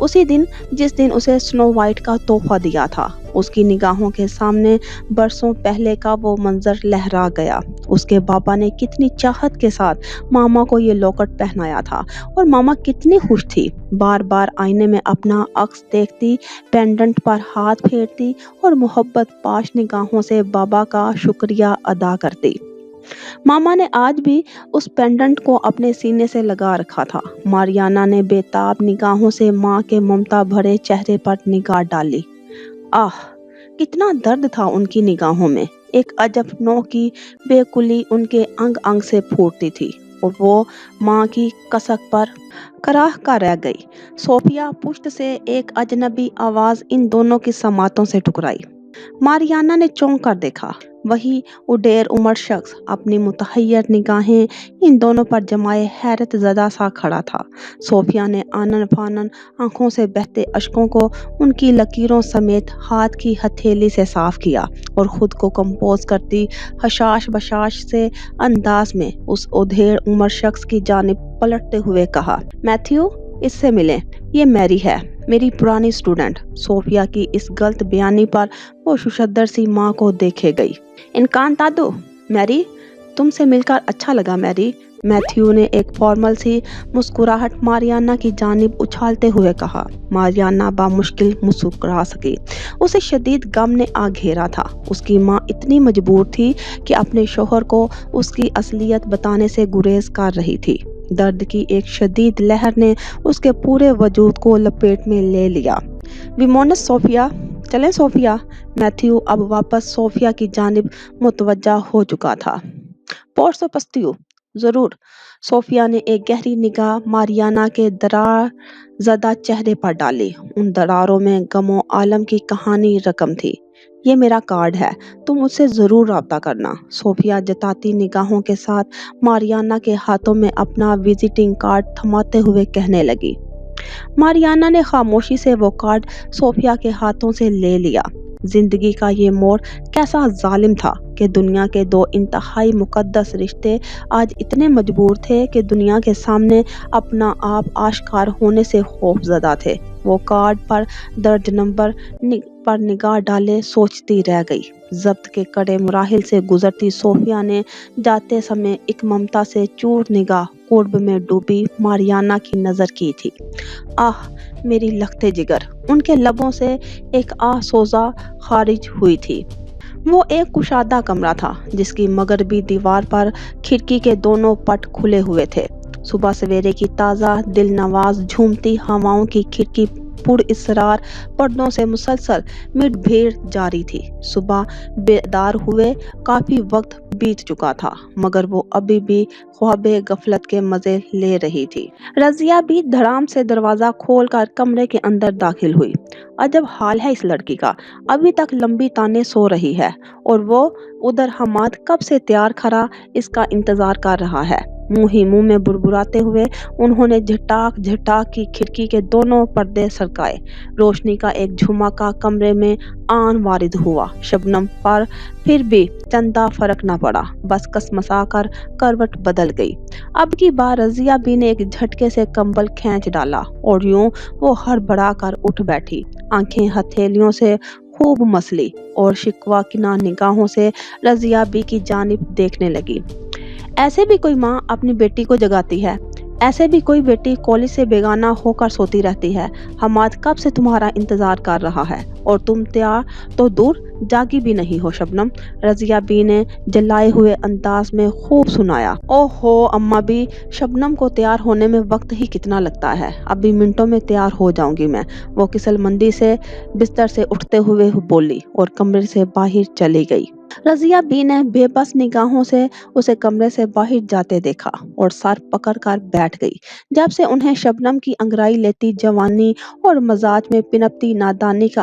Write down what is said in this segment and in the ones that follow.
اسی دن جس دن اسے سنو وائٹ کا تحفہ دیا تھا، اس کی نگاہوں کے سامنے برسوں پہلے کا وہ منظر لہرا گیا۔ اس کے بابا نے کتنی چاہت کے ساتھ ماما کو یہ لاکٹ پہنایا تھا، اور ماما کتنی خوش تھی، بار بار آئینے میں اپنا عکس دیکھتی، پینڈنٹ پر ہاتھ پھیرتی اور محبت پاش نگاہوں سے بابا کا شکریہ ادا کرتی۔ ماما نے آج بھی اس پینڈنٹ کو اپنے سینے سے لگا رکھا تھا۔ ماریانا نے بے تاب نگاہوں سے ماں کے ممتا بھرے چہرے پر نگاہ ڈالی۔ آہ، کتنا درد تھا ان کی نگاہوں میں، ایک عجب نوع کی بے کلی ان کے انگ انگ سے پھوٹتی تھی، اور وہ ماں کی کسک پر کراہ کا رہ گئی۔ صوفیہ پشت سے ایک اجنبی آواز ان دونوں کی سماعتوں سے ٹکرائی۔ ماریانا نے چونک کر دیکھا، وہی اڈیر عمر شخص اپنی متحیر نگاہیں ان دونوں پر جمائے حیرت زدہ سا کھڑا تھا۔ صوفیہ نے آنن فانن آنکھوں سے بہتے اشکوں کو ان کی لکیروں سمیت ہاتھ کی ہتھیلی سے صاف کیا، اور خود کو کمپوز کرتی حشاش بشاش سے انداز میں اس ادھیڑ عمر شخص کی جانب پلٹتے ہوئے کہا، میتھیو، اس سے ملیں، یہ میری ہے، میری پرانی اسٹوڈنٹ۔ صوفیہ کی اس غلط بیانی پر وہ ششدر سی ماں کو دیکھے گئی۔ انکانتادو، میری، تم سے مل کر اچھا لگا میری، میتھیو نے ایک فارمل سی مسکراہٹ ماریانا کی جانب اچھالتے ہوئے کہا۔ ماریانا بامشکل مسکرا سکی۔ اسے شدید غم نے آ گھیرا تھا۔ اس کی ماں اتنی مجبور تھی کہ اپنے شوہر کو اس کی اصلیت بتانے سے گریز کر رہی تھی۔ درد کی ایک شدید لہر نے اس کے پورے وجود کو لپیٹ میں لے لیا۔ ویمونس صوفیہ، چلیں صوفیہ۔ میتھیو اب واپس صوفیہ کی جانب متوجہ ہو چکا تھا۔ پور سپستیو، ضرور۔ صوفیہ نے ایک گہری نگاہ ماریانا کے درار زدہ چہرے پر ڈالی۔ ان دراروں میں غم و عالم کی کہانی رقم تھی۔ یہ میرا کارڈ ہے، تم مجھ سے ضرور رابطہ کرنا۔ صوفیہ جتاتی نگاہوں کے ساتھ ماریانا کے ہاتھوں میں اپنا وزٹنگ کارڈ تھماتے ہوئے کہنے لگی۔ ماریانا نے خاموشی سے وہ کارڈ صوفیہ کے ہاتھوں سے لے لیا۔ زندگی کا یہ موڑ کیسا ظالم تھا کہ دنیا کے دو انتہائی مقدس رشتے آج اتنے مجبور تھے کہ دنیا کے سامنے اپنا آپ آشکار ہونے سے خوف زدہ تھے۔ وہ کارڈ پر درج نمبر پر نگاہ ڈالے سوچتی رہ گئی۔ ضبط کے کڑے مراحل سے گزرتی صوفیہ نے جاتے سمے ایک ممتا سے چور نگاہ قرب میں ڈوبی ماریانا کی نظر کی تھی۔ آہ، میری لختے جگر، ان کے لبوں سے ایک آہ سوزا خارج ہوئی تھی۔ وہ ایک کشادہ کمرہ تھا جس کی مغربی دیوار پر کھڑکی کے دونوں پٹ کھلے ہوئے تھے۔ صبح سویرے کی تازہ دل نواز جھومتی ہواؤں کی کھڑکی پر اسرار پردوں سے مسلسل مٹ بھیڑ جاری تھی۔ صبح بیدار ہوئے کافی وقت بیت چکا تھا، مگر وہ ابھی بھی خواب غفلت کے مزے لے رہی تھی۔ رضیہ بھی دھڑام سے دروازہ کھول کر کمرے کے اندر داخل ہوئی۔ عجب حال ہے اس لڑکی کا، ابھی تک لمبی تانے سو رہی ہے، اور وہ ادھر حماد کب سے تیار کھڑا اس کا انتظار کر رہا ہے۔ منہ ہی منہ میں بربراتے ہوئے انہوں نے جھٹاک جھٹاک کی کھڑکی کے دونوں پردے سرکائے۔ روشنی کا ایک جھمکا کمرے میں آن وارد ہوا۔ شبنم پر پھر بھی چندہ فرق نہ پڑا، بس کسمسا کر کروٹ بدل گئی۔ اب کی بار رضیہ بی نے ایک جھٹکے سے کمبل کھینچ ڈالا، اور یوں وہ ہڑبڑا کر اٹھ بیٹھی، آنکھیں ہتھیلیوں سے خوب مسلی، اور شکوہ کناں نگاہوں سے رضیہ بی کی جانب دیکھنے لگی۔ ایسے بھی کوئی ماں اپنی بیٹی کو جگاتی ہے؟ ایسے بھی کوئی بیٹی کالج سے بیگانہ ہو کر سوتی رہتی ہے؟ حماد کب سے تمہارا انتظار کر رہا ہے، اور تم تیار تو دور جاگی بھی نہیں ہو شبنم، رضیہ بی نے جلائے ہوئے انداز میں خوب سنایا۔ اوہ ہو اماں بی، شبنم کو تیار ہونے میں وقت ہی کتنا لگتا ہے، ابھی منٹوں میں تیار ہو جاؤں گی میں، وہ کسل مندی سے بستر سے اٹھتے ہوئے بولی، اور کمرے سے باہر چلی گئی۔ رضیہ بی نے بے بس نگاہوں سے اسے کمرے سے باہر جاتے دیکھا، اور سر پکڑ کر بیٹھ گئی۔ جب سے انہیں شبنم کی انگڑائی لیتی جوانی اور مزاج میں پنپتی نادانی کا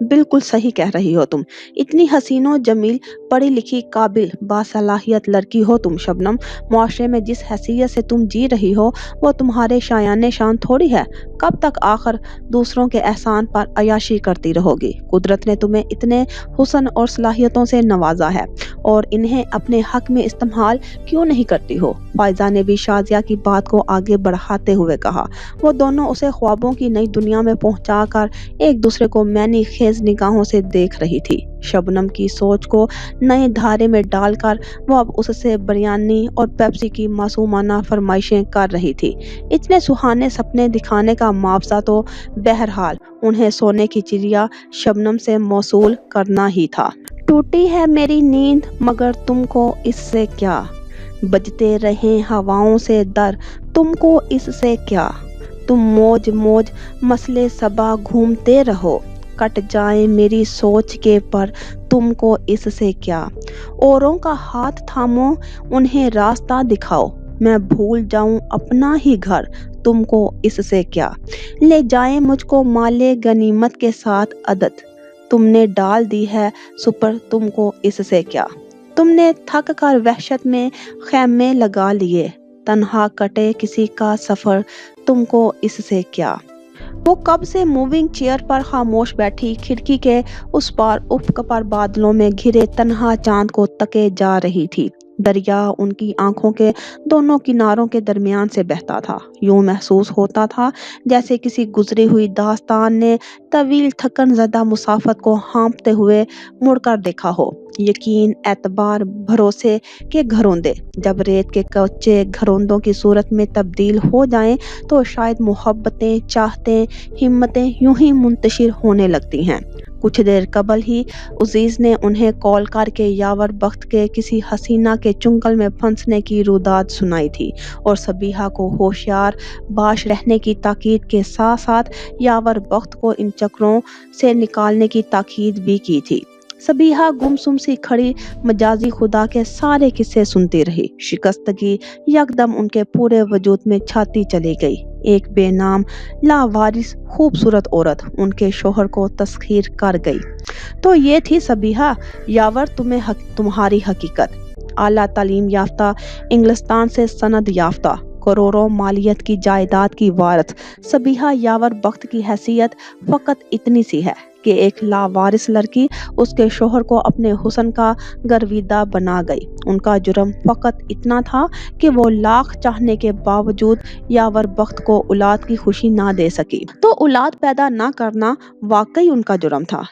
بالکل صحیح کہہ رہی ہو تم۔ اتنی حسین و جمیل، پڑھی لکھی، قابل، باصلاحیت لڑکی ہو تم شبنم۔ معاشرے میں جس حیثیت سے تم جی رہی ہو وہ تمہارے شایان شان تھوڑی ہے۔ کب تک آخر دوسروں کے احسان پر عیاشی کرتی رہو گی؟ قدرت نے تمہیں اتنے حسن اور صلاحیتوں سے نوازا ہے اور انہیں اپنے حق میں استعمال کیوں نہیں کرتی ہو؟ فائزہ نے بھی شازیہ کی بات کو آگے بڑھاتے ہوئے کہا۔ وہ دونوں اسے خوابوں کی نئی دنیا میں پہنچا کر ایک دوسرے کو معنی خیز نگاہوں سے دیکھ رہی تھی۔ شبنم کی سوچ کو نئے دھارے میں ڈال کر وہ اب اس سے بریانی اور پیپسی کی معصومانہ فرمائشیں کر رہی تھی۔ اتنے سہانے سپنے دکھانے کا معاوضہ تو بہرحال انہیں سونے کی چڑیا شبنم سے موصول کرنا ہی تھا۔ ٹوٹی ہے میری نیند مگر تم کو اس سے کیا، بجتے رہیں ہواؤں سے در تم کو اس سے کیا، تم موج موج مسئلے صبا گھومتے رہو، کٹ جائیں میری سوچ کے پر تم کو اس سے کیا، اوروں کا ہاتھ تھامو انہیں راستہ دکھاؤ، میں بھول جاؤں اپنا ہی گھر تم کو اس سے کیا، لے جائیں مجھ کو مالے غنیمت کے ساتھ عدد تم نے ڈال دی ہے سپر تم کو اس سے کیا، تم نے تھک کر وحشت میں خیمے لگا لیے، تنہا کٹے کسی کا سفر تم کو اس سے کیا۔ وہ کب سے موونگ چیئر پر خاموش بیٹھی کھڑکی کے اس پار افق پر بادلوں میں گھرے تنہا چاند کو تکے جا رہی تھی۔ دریا ان کی آنکھوں کے دونوں کناروں کے درمیان سے بہتا تھا۔ یوں محسوس ہوتا تھا جیسے کسی گزری ہوئی داستان نے طویل تھکن زدہ مسافت کو ہانپتے ہوئے مڑ کر دیکھا ہو۔ یقین، اعتبار، بھروسے کے گھروندے جب ریت کے کچے گھروندوں کی صورت میں تبدیل ہو جائیں تو شاید محبتیں، چاہتیں، ہمتیں یوں ہی منتشر ہونے لگتی ہیں۔ کچھ دیر قبل ہی عزیز نے انہیں کال کر کے یاور بخت کے کسی حسینہ کے چنگل میں پھنسنے کی روداد سنائی تھی اور صبیحہ کو ہوشیار باش رہنے کی تاکید کے ساتھ ساتھ یاور بخت کو ان چکروں سے نکالنے کی تاکید بھی کی تھی۔ صبیحہ گمسم سی کھڑی مجازی خدا کے سارے قصے سنتی رہی۔ شکستگی یکدم ان کے پورے وجود میں چھاتی چلی گئی۔ ایک بے نام لاوارث خوبصورت عورت ان کے شوہر کو تسخیر کر گئی۔ تو یہ تھی صبیحہ، یاور تمہاری حقیقت۔ اعلیٰ تعلیم یافتہ، انگلستان سے سند یافتہ، کروڑوں مالیت کی جائیداد کی وارث صبیحہ یاور بخت کی حیثیت فقط اتنی سی ہے کہ ایک لاوارث لڑکی اس کے شوہر کو اپنے حسن کا گرویدہ بنا گئی۔ ان کا جرم فقط اتنا تھا کہ وہ لاکھ چاہنے کے باوجود یاور بخت کو اولاد کی خوشی نہ دے سکی۔ تو اولاد پیدا نہ کرنا واقعی ان کا جرم تھا۔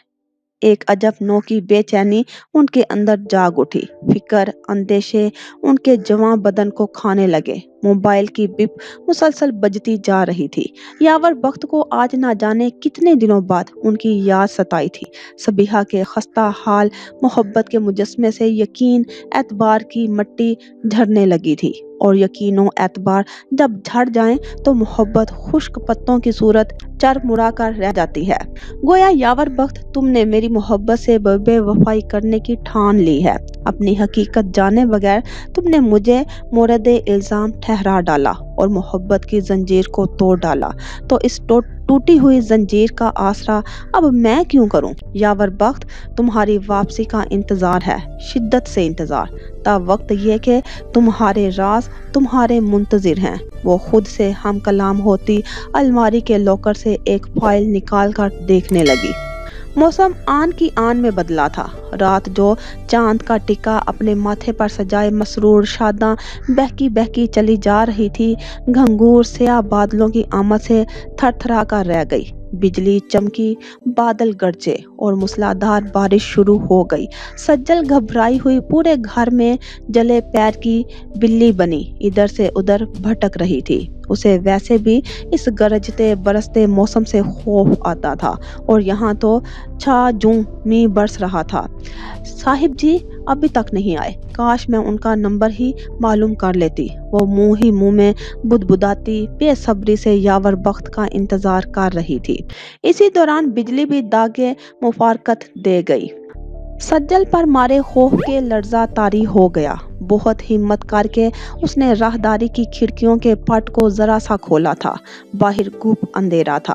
ایک عجب نوع کی بے چینی ان کے اندر جاگ اٹھی۔ فکر، اندیشے ان کے جواں بدن کو کھانے لگے۔ موبائل کی بپ مسلسل بجتی جا رہی تھی۔ یاور بخت کو آج نہ جانے کتنے دنوں بعد ان کی یاد ستائی تھی۔ صبیحہ کے خستہ حال محبت کے مجسمے سے یقین، اعتبار کی مٹی جھڑنے لگی تھی، اور یقین و اعتبار جب جھڑ جائیں تو محبت خشک پتوں کی صورت چرمرا کر رہ جاتی ہے۔ گویا یاور بخت تم نے میری محبت سے بے وفائی کرنے کی ٹھان لی ہے۔ اپنی حقیقت جانے بغیر تم نے مجھے مورد الزام ٹھہرا ڈالا اور محبت کی زنجیر کو توڑ ڈالا، تو اس ٹوٹی ہوئی زنجیر کا آسرا اب میں کیوں کروں؟ یاور بخت تمہاری واپسی کا انتظار ہے، شدت سے انتظار، تا وقت یہ کہ تمہارے راز تمہارے منتظر ہیں۔ وہ خود سے ہم کلام ہوتی الماری کے لاکر سے ایک فائل نکال کر دیکھنے لگی۔ موسم آن کی آن میں بدلا تھا۔ رات جو چاند کا ٹکا اپنے ماتھے پر سجائے مسرور شاداں بہکی بہکی چلی جا رہی تھی، گھنگور سیاہ بادلوں کی آمد سے تھر تھرا کر رہ گئی۔ بجلی چمکی، بادل گرجے اور موسلادھار بارش شروع ہو گئی۔ سجل گھبرائی ہوئی پورے گھر میں جلے پیر کی بلی بنی ادھر سے ادھر بھٹک رہی تھی۔ اسے ویسے بھی اس گرجتے برستے موسم سے خوف آتا تھا، اور یہاں تو چھا جوں می برس رہا تھا۔ صاحب جی ابھی تک نہیں آئے، کاش میں ان کا نمبر ہی معلوم کر لیتی۔ وہ منہ ہی منہ میں بدبداتی بے صبری سے یاور بخت کا انتظار کر رہی تھی۔ اسی دوران بجلی بھی داغے مفارقت دے گئی۔ سجل پر مارے خوف کے لرزہ طاری ہو گیا۔ بہت ہمت کر کے اس نے راہداری کی کھڑکیوں کے پٹ کو ذرا سا کھولا تھا۔ باہر گھوپ اندھیرا تھا۔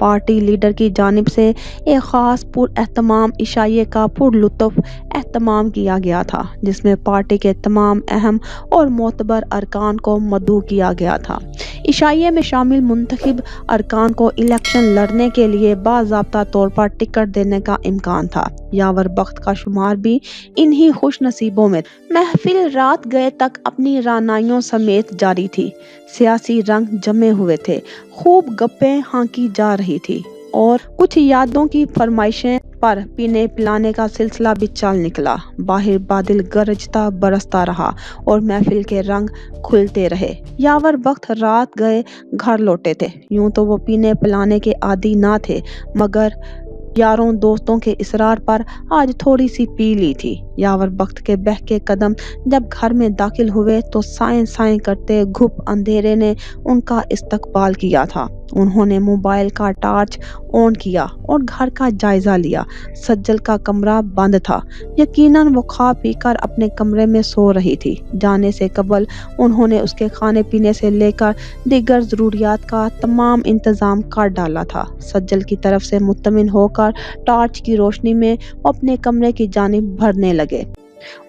پارٹی لیڈر کی جانب سے ایک خاص پر اہتمام عشائیے کا پر لطف اہتمام کیا گیا تھا، جس میں پارٹی کے تمام اہم اور معتبر ارکان کو مدعو کیا گیا تھا۔ عشائیے میں شامل منتخب ارکان کو الیکشن لڑنے کے لیے باضابطہ طور پر ٹکٹ دینے کا امکان تھا۔ یاور بخت کا شمار بھی انہی خوش نصیبوں میں تھا۔ محفل رات گئے تک اپنی رعنائیوں سمیت جاری تھی۔ سیاسی رنگ جمے ہوئے تھے، خوب گپیں ہانکی جا رہی تھی اور کچھ یادوں کی فرمائشیں پر پینے پلانے کا سلسلہ بھی چل نکلا۔ باہر بادل گرجتا برستا رہا اور محفل کے رنگ کھلتے رہے۔ یاور بخت رات گئے گھر لوٹے تھے۔ یوں تو وہ پینے پلانے کے عادی نہ تھے، مگر یاروں دوستوں کے اصرار پر آج تھوڑی سی پی لی تھی۔ یاور بخت کے بہکے قدم جب گھر میں داخل ہوئے تو سائیں سائیں کرتے گھپ اندھیرے نے ان کا استقبال کیا تھا۔ انہوں نے موبائل کا ٹارچ آن کیا اور گھر کا جائزہ لیا۔ سجل کا کمرہ بند تھا۔ یقیناً وہ کھا پی کر اپنے کمرے میں سو رہی تھی۔ جانے سے قبل انہوں نے اس کے کھانے پینے سے لے کر دیگر ضروریات کا تمام انتظام کر ڈالا تھا۔ سجل کی طرف سے مطمئن ہو کر ٹارچ کی روشنی میں وہ اپنے کمرے کی جانب بڑھنے لگے۔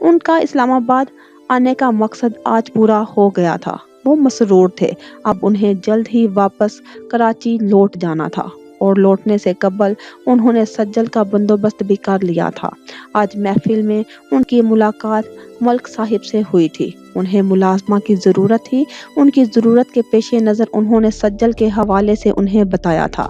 ان کا اسلام آباد آنے کا مقصد آج پورا ہو گیا تھا۔ وہ مسرور تھے۔ اب انہیں جلد ہی واپس کراچی لوٹ جانا تھا اور لوٹنے سے قبل انہوں نے سجل کا بندوبست بھی کر لیا تھا۔ آج محفل میں ان کی ملاقات ملک صاحب سے ہوئی تھی۔ انہیں ملازمہ کی ضرورت تھی۔ ان کی ضرورت کے پیش نظر انہوں نے سجل کے حوالے سے انہیں بتایا تھا۔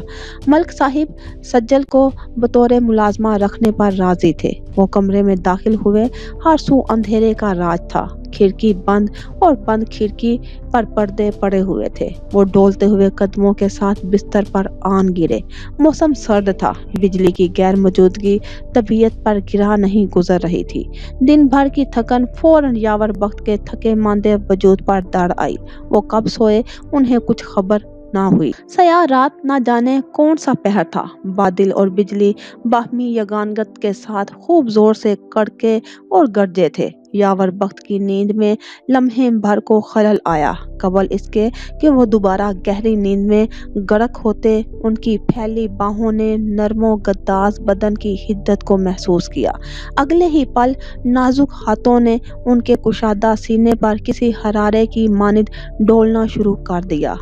ملک صاحب سجل کو بطور ملازمہ رکھنے پر راضی تھے۔ وہ کمرے میں داخل ہوئے۔ ہر سو اندھیرے کا راج تھا۔ کھڑکی بند اور بند کھڑکی پر پردے پڑے ہوئے تھے۔ وہ ڈولتے ہوئے قدموں کے ساتھ بستر پر آن گرے۔ موسم سرد تھا۔ بجلی کی غیر موجودگی طبیعت پر گرا نہیں گزر رہی تھی۔ دن بھر کی تھکن فوراً یاور بخت کے تھکے ماندے وجود پر دوڑ آئی۔ وہ کب سوئے انہیں کچھ خبر نہ ہوئی۔ سیاہ رات نہ جانے کون سا پہر تھا۔ بادل اور بجلی باہمی یگانگت کے ساتھ خوب زور سے کڑکے اور گرجے تھے۔ یاور بخت کی نیند میں لمحے بھر کو خلل آیا۔ قبل اس کے کہ وہ دوبارہ گہری نیند میں غرق ہوتے، ان کی پھیلی باہوں نے نرم و گداز بدن کی حدت کو محسوس کیا۔ اگلے ہی پل نازک ہاتھوں نے ان کے کشادہ سینے پر کسی حرارے کی مانند ڈولنا شروع کر دیا۔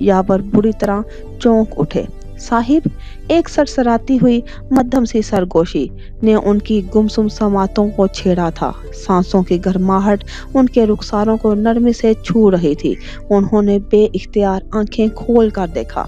یاور بری طرح چونک اٹھے۔ صاحب، ایک سرسراتی ہوئی مدھم سی سرگوشی نے ان کی گمسم سماعتوں کو چھیڑا تھا۔ سانسوں کی گرماہٹ ان کے رخساروں کو نرمی سے چھو رہی تھی۔ انہوں نے بے اختیار آنکھیں کھول کر دیکھا۔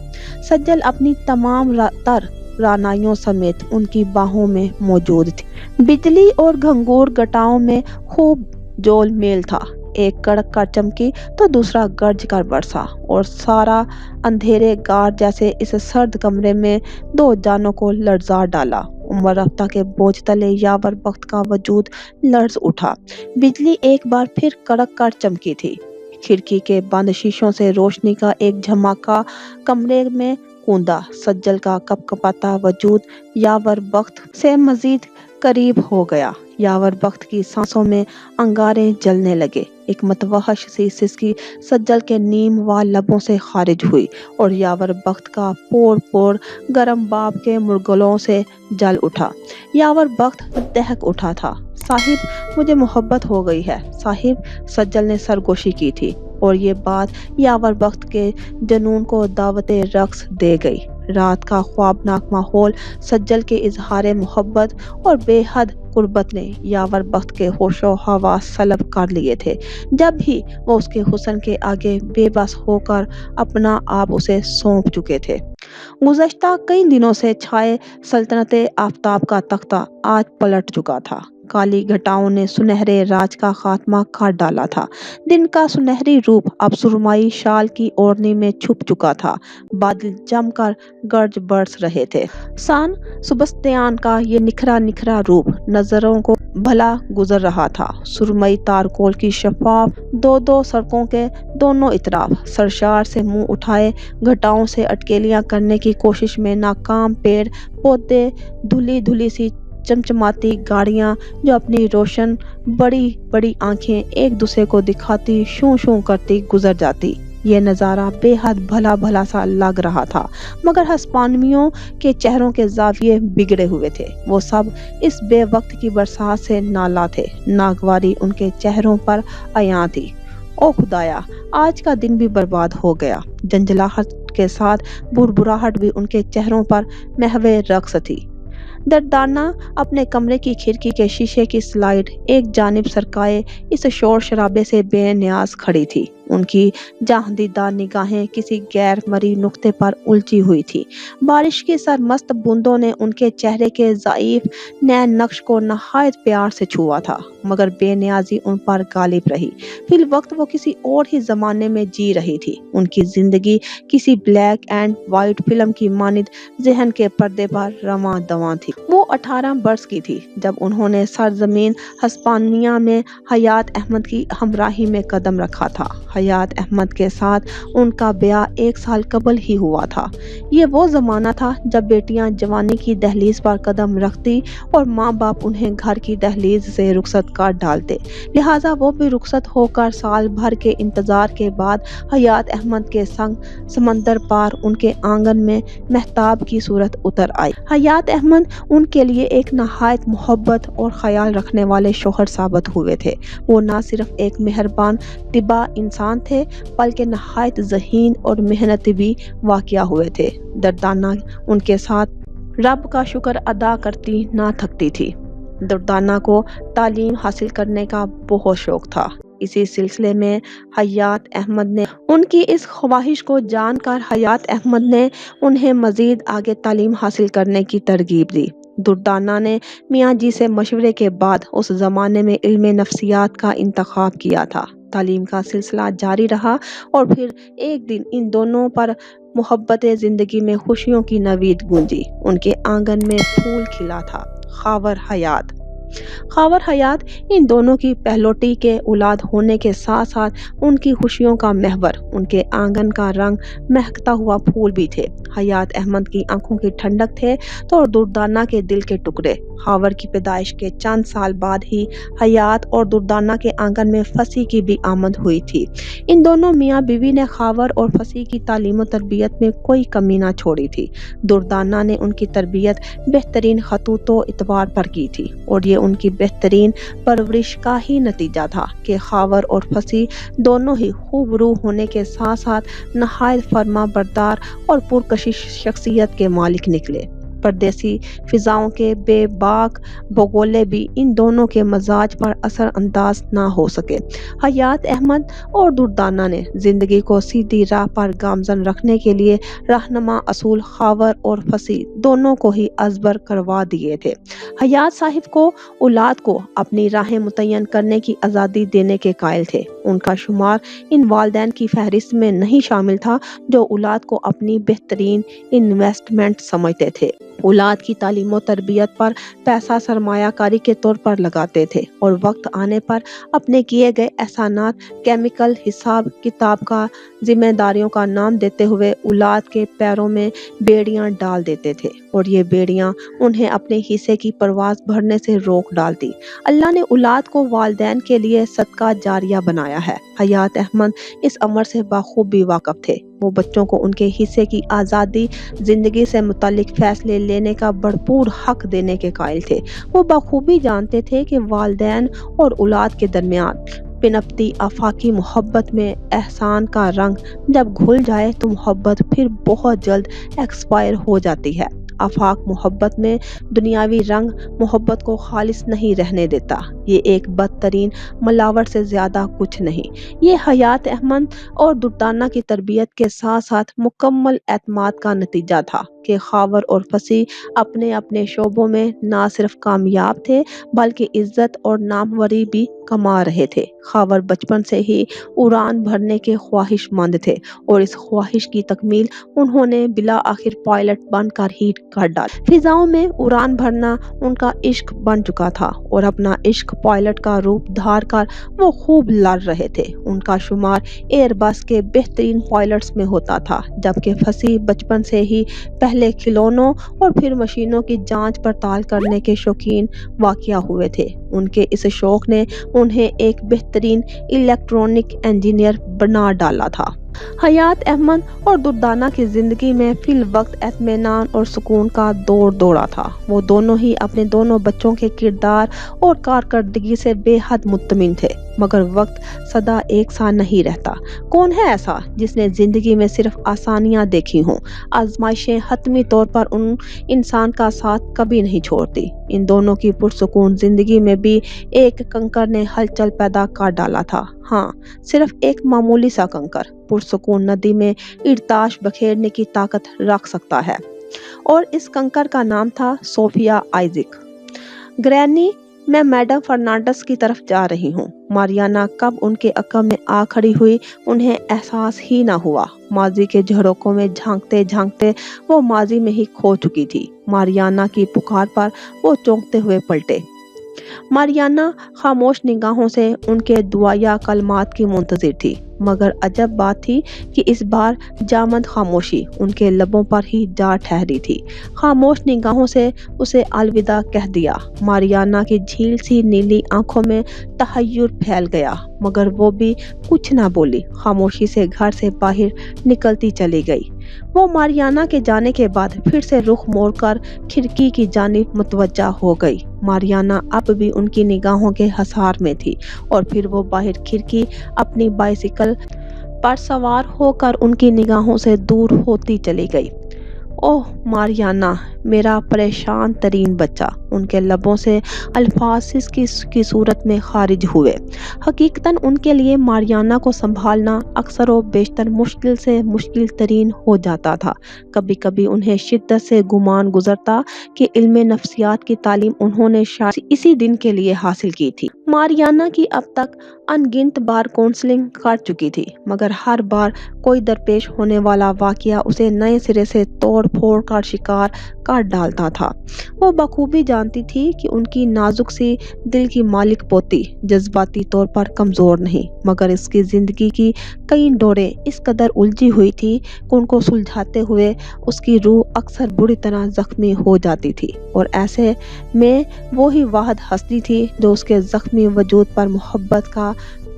سجل اپنی تمام تر رعنائیوں سمیت ان کی باہوں میں موجود تھی۔ بجلی اور گھنگور گٹاؤں میں خوب جول میل تھا۔ ایک کڑک کر چمکی تو دوسرا گرج کر برسا اور سارا اندھیرے گار جیسے اس سرد کمرے میں دو جانوں کو لرزا ڈالا۔ عمر رفتہ کے بوجھ تلے یاور بخت کا وجود لرز اٹھا۔ بجلی ایک بار پھر کڑک کر چمکی تھی۔ کھڑکی کے بند شیشوں سے روشنی کا ایک جھماکہ کمرے میں کوندا۔ سجل کا کپ کپاتا وجود یاور بخت سے مزید قریب ہو گیا۔ یاور بخت کی سانسوں میں انگارے جلنے لگے۔ ایک متوحش سی سسکی سجل کے نیم وال لبوں سے خارج ہوئی اور یاور بخت کا پور پور گرم باب کے مرغلوں سے جل اٹھا۔ یاور بخت دہک اٹھا تھا۔ صاحب، مجھے محبت ہو گئی ہے۔ صاحب، سجل نے سرگوشی کی تھی اور یہ بات یاور بخت کے جنون کو دعوت رقص دے گئی۔ رات کا خوابناک ماحول، سجل کے اظہار محبت اور بے حد قربت نے یاور بخت کے ہوش و حواس سلب کر لیے تھے۔ جب ہی وہ اس کے حسن کے آگے بے بس ہو کر اپنا آپ اسے سونپ چکے تھے۔ گزشتہ کئی دنوں سے چھائے سلطنت آفتاب کا تختہ آج پلٹ چکا تھا۔ کالی گھٹاؤں نے سنہرے راج کا خاتمہ کر ڈالا تھا۔ دن کا سنہری روپ اب سرمائی شال کی اوڑھنی میں چھپ چکا تھا۔ بادل جم کر گرج برس رہے تھے۔ سان سبستیان کا یہ نکھرا نکھرا روپ نظروں کو بھلا گزر رہا تھا۔ سرمئی تارکول کی شفاف دو دو سڑکوں کے دونوں اطراف سرشار سے منہ اٹھائے گھٹاؤں سے اٹکیلیاں کرنے کی کوشش میں ناکام پیڑ پودے، دھلی دھلی سی چمچماتی گاڑیاں جو اپنی روشن بڑی بڑی آنکھیں ایک دوسرے کو دکھاتی شوں شوں کرتی گزر جاتی۔ یہ نظارہ بے حد بھلا بھلا سا لگ رہا تھا، مگر ہسپانویوں کے چہروں کے زاویے بگڑے ہوئے تھے۔ وہ سب اس بے وقت کی برسات سے نالاں تھے، ناگواری ان کے چہروں پر عیاں تھی۔ او خدایا، آج کا دن بھی برباد ہو گیا۔ جنجلاہٹ کے ساتھ بڑبڑاہٹ بھی ان کے چہروں پر محو رقص تھی۔ دردانہ اپنے کمرے کی کھڑکی کے شیشے کی سلائڈ ایک جانب سرکائے اس شور شرابے سے بے نیاز کھڑی تھی۔ ان کی جہاں دیدہ نگاہیں کسی غیر مرئی نقطے پر الجھی ہوئی تھی۔ بارش کی سرمست بوندوں نے ان کے چہرے کے ضعیف نین نقش کو نہایت پیار سے چھوا تھا، مگر بے نیازی ان پر غالب رہی۔ فی الوقت وہ کسی اور ہی زمانے میں جی رہی تھی۔ ان کی زندگی کسی بلیک اینڈ وائٹ فلم کی مانند ذہن کے پردے پر رواں دواں تھی۔ وہ 18 برس کی تھی جب انہوں نے سرزمین ہسپانیہ میں حیات احمد کی ہمراہی میں قدم رکھا تھا۔ حیات احمد کے ساتھ ان کا بیاہ 1 سال قبل ہی ہوا تھا۔ یہ وہ زمانہ تھا جب بیٹیاں جوانی کی دہلیز پر قدم رکھتی اور ماں باپ انہیں گھر کی دہلیز سے رخصت کر ڈالتے، لہٰذا وہ بھی رخصت ہو کر سال بھر کے انتظار کے بعد حیات احمد کے سنگ سمندر پار ان کے آنگن میں مہتاب کی صورت اتر آئی۔ حیات احمد ان کے لیے ایک نہایت محبت اور خیال رکھنے والے شوہر ثابت ہوئے تھے۔ وہ نہ صرف ایک مہربان طبع انسان تھے بلکہ نہایت ذہین اور محنتی بھی واقع ہوئے تھے۔ دردانہ ان کے ساتھ رب کا شکر ادا کرتی نہ تھکتی تھی۔ دردانہ کو تعلیم حاصل کرنے کا بہت شوق تھا۔ اسی سلسلے میں حیات احمد نے ان کی اس خواہش کو جان کر حیات احمد نے انہیں مزید آگے تعلیم حاصل کرنے کی ترغیب دی۔ دردانہ نے میاں جی سے مشورے کے بعد اس زمانے میں علم نفسیات کا انتخاب کیا تھا۔ تعلیم کا سلسلہ جاری رہا اور پھر ایک دن ان دونوں پر محبت زندگی میں خوشیوں کی نوید گونجی۔ ان کے آنگن میں پھول کھلا تھا۔ خاور حیات ان دونوں کی پہلوٹی کے اولاد ہونے کے ساتھ ساتھ ان کی خوشیوں کا محور، ان کے آنگن کا رنگ مہکتا ہوا پھول بھی تھے۔ حیات احمد کی آنکھوں کی ٹھنڈک تھے تو دردانہ کے دل کے ٹکڑے۔ خاور کی پیدائش کے چند سال بعد ہی حیات اور دردانہ کے آنگن میں فصیح کی بھی آمد ہوئی تھی۔ ان دونوں میاں بیوی نے خاور اور فصیح کی تعلیم و تربیت میں کوئی کمی نہ چھوڑی تھی۔ دردانہ نے ان کی تربیت بہترین خطوط و اطوار پر کی تھی اور یہ ان کی بہترین پرورش کا ہی نتیجہ تھا کہ خاور اور فصیح دونوں ہی خوب روح ہونے کے ساتھ ساتھ نہایت فرما بردار اور پرکشش شخصیت کے مالک نکلے۔ پردیسی فضاؤں کے بے باک بگولے بھی ان دونوں کے مزاج پر اثر انداز نہ ہو سکے۔ حیات احمد اور دردانہ نے زندگی کو سیدھی راہ پر گامزن رکھنے کے لیے رہنما اصول خاور اور فصیح دونوں کو ہی ازبر کروا دیے تھے۔ حیات صاحب کو اولاد کو اپنی راہیں متعین کرنے کی آزادی دینے کے قائل تھے۔ ان کا شمار ان والدین کی فہرست میں نہیں شامل تھا جو اولاد کو اپنی بہترین انویسٹمنٹ سمجھتے تھے۔ اولاد کی تعلیم و تربیت پر پیسہ سرمایہ کاری کے طور پر لگاتے تھے اور وقت آنے پر اپنے کیے گئے احسانات کیمیکل حساب کتاب کا ذمہ داریوں کا نام دیتے ہوئے اولاد کے پیروں میں بیڑیاں ڈال دیتے تھے اور یہ بیڑیاں انہیں اپنے حصے کی پرواز بھرنے سے روک ڈالتی۔ اللہ نے اولاد کو والدین کے لیے صدقہ جاریہ بنایا ہے۔ حیات احمد اس امر سے بخوبی واقف تھے۔ وہ بچوں کو ان کے حصے کی آزادی زندگی سے متعلق فیصلے لینے کا بھرپور حق دینے کے قائل تھے۔ وہ بخوبی جانتے تھے کہ والدین اور اولاد کے درمیان پنپتی آفاقی محبت میں احسان کا رنگ جب گھل جائے تو محبت پھر بہت جلد ایکسپائر ہو جاتی ہے۔ آفاق محبت میں دنیاوی رنگ محبت کو خالص نہیں رہنے دیتا۔ یہ ایک بدترین ملاوٹ سے زیادہ کچھ نہیں۔ یہ حیات احمد اور دردانہ کی تربیت کے ساتھ ساتھ مکمل اعتماد کا نتیجہ تھا کہ خاور اور فصیح اپنے اپنے شعبوں میں نہ صرف کامیاب تھے بلکہ عزت اور ناموری بھی کما رہے تھے۔ خاور بچپن سے ہی اڑان بھرنے کے خواہش مند تھے اور اس خواہش کی تکمیل انہوں نے بالآخر پائلٹ بن کر ہی کر ڈالی۔ فضاؤں میں اڑان بھرنا ان کا عشق بن چکا تھا اور اپنا عشق پائلٹ کا روپ دھار کر وہ خوب لڑ رہے تھے۔ ان کا شمار ایئر بس کے بہترین پائلٹس میں ہوتا تھا، جبکہ فصیح بچپن سے ہی پہلے کھلونوں اور پھر مشینوں کی جانچ پڑتال کرنے کے شوقین واقع ہوئے تھے۔ ان کے اس شوق نے انہیں ایک بہترین الیکٹرونک انجینئر بنا ڈالا تھا۔ حیات احمد اور دردانہ کی زندگی میں فی الوقت اطمینان اور سکون کا دور دورہ تھا۔ وہ دونوں ہی اپنے دونوں بچوں کے کردار اور کارکردگی سے بے حد مطمئن تھے، مگر وقت سدا ایک سا نہیں رہتا۔ کون ہے ایسا جس نے زندگی میں صرف آسانیاں دیکھی ہوں؟ آزمائشیں حتمی طور پر انسان کا ساتھ کبھی نہیں چھوڑتی۔ ان دونوں کی پرسکون زندگی میں بھی ایک کنکر نے ہلچل پیدا کر ڈالا تھا۔ ہاں، صرف ایک معمولی سا کنکر پرسکون ندی میں ارتعاش بکھیرنے کی طاقت رکھ سکتا ہے، اور اس کنکر کا نام تھا صوفیہ آئزک۔ گرینی، میں میڈم فرنانڈس کی طرف جا رہی ہوں۔ ماریانا کب ان کے عقب میں آ کھڑی ہوئی انہیں احساس ہی نہ ہوا۔ ماضی کے جھروکوں میں جھانکتے جھانکتے وہ ماضی میں ہی کھو چکی تھی۔ ماریانا کی پکار پر وہ چونکتے ہوئے پلٹے۔ ماریانا خاموش نگاہوں سے ان کے دعائیا کلمات کی منتظر تھی، مگر عجب بات تھی کہ اس بار جامد خاموشی ان کے لبوں پر ہی جا ٹھہری تھی۔ خاموش نگاہوں سے اسے الوداع کہہ دیا۔ ماریانا کی جھیل سی نیلی آنکھوں میں تحیر پھیل گیا، مگر وہ بھی کچھ نہ بولی، خاموشی سے گھر سے باہر نکلتی چلی گئی۔ وہ ماریانا کے جانے کے بعد پھر سے رخ موڑ کر کھڑکی کی جانب متوجہ ہو گئی۔ ماریانا اب بھی ان کی نگاہوں کے حصار میں تھی، اور پھر وہ باہر کھڑکی اپنی بائیسکل پر سوار ہو کر ان کی نگاہوں سے دور ہوتی چلی گئی۔ اوہ ماریانا، میرا پریشان ترین بچہ، ان کے لبوں سے الفاظ سسکی کی صورت میں خارج ہوئے۔ حقیقتاً ان کے لیے ماریانا کو سنبھالنا اکثر و بیشتر مشکل سے مشکل ترین ہو جاتا تھا۔ کبھی کبھی انہیں شدت سے گمان گزرتا کہ علم نفسیات کی تعلیم انہوں نے شاید اسی دن کے لیے حاصل کی تھی۔ ماریانا کی اب تک ان گنت بار کونسلنگ کر چکی تھی، مگر ہر بار کوئی درپیش ہونے والا واقعہ اسے نئے سرے سے توڑ پھوڑ کا شکار کر ڈالتا تھا۔ وہ بخوبی جانتی تھی کہ ان کی نازک سی دل کی مالک پوتی جذباتی طور پر کمزور نہیں، مگر اس کی زندگی کی کئی ڈوریں اس قدر الجھی ہوئی تھی کہ ان کو سلجھاتے ہوئے اس کی روح اکثر بری طرح زخمی ہو جاتی تھی، اور ایسے میں وہی واحد ہستی تھی جو اس کے زخمی وجود پر محبت کا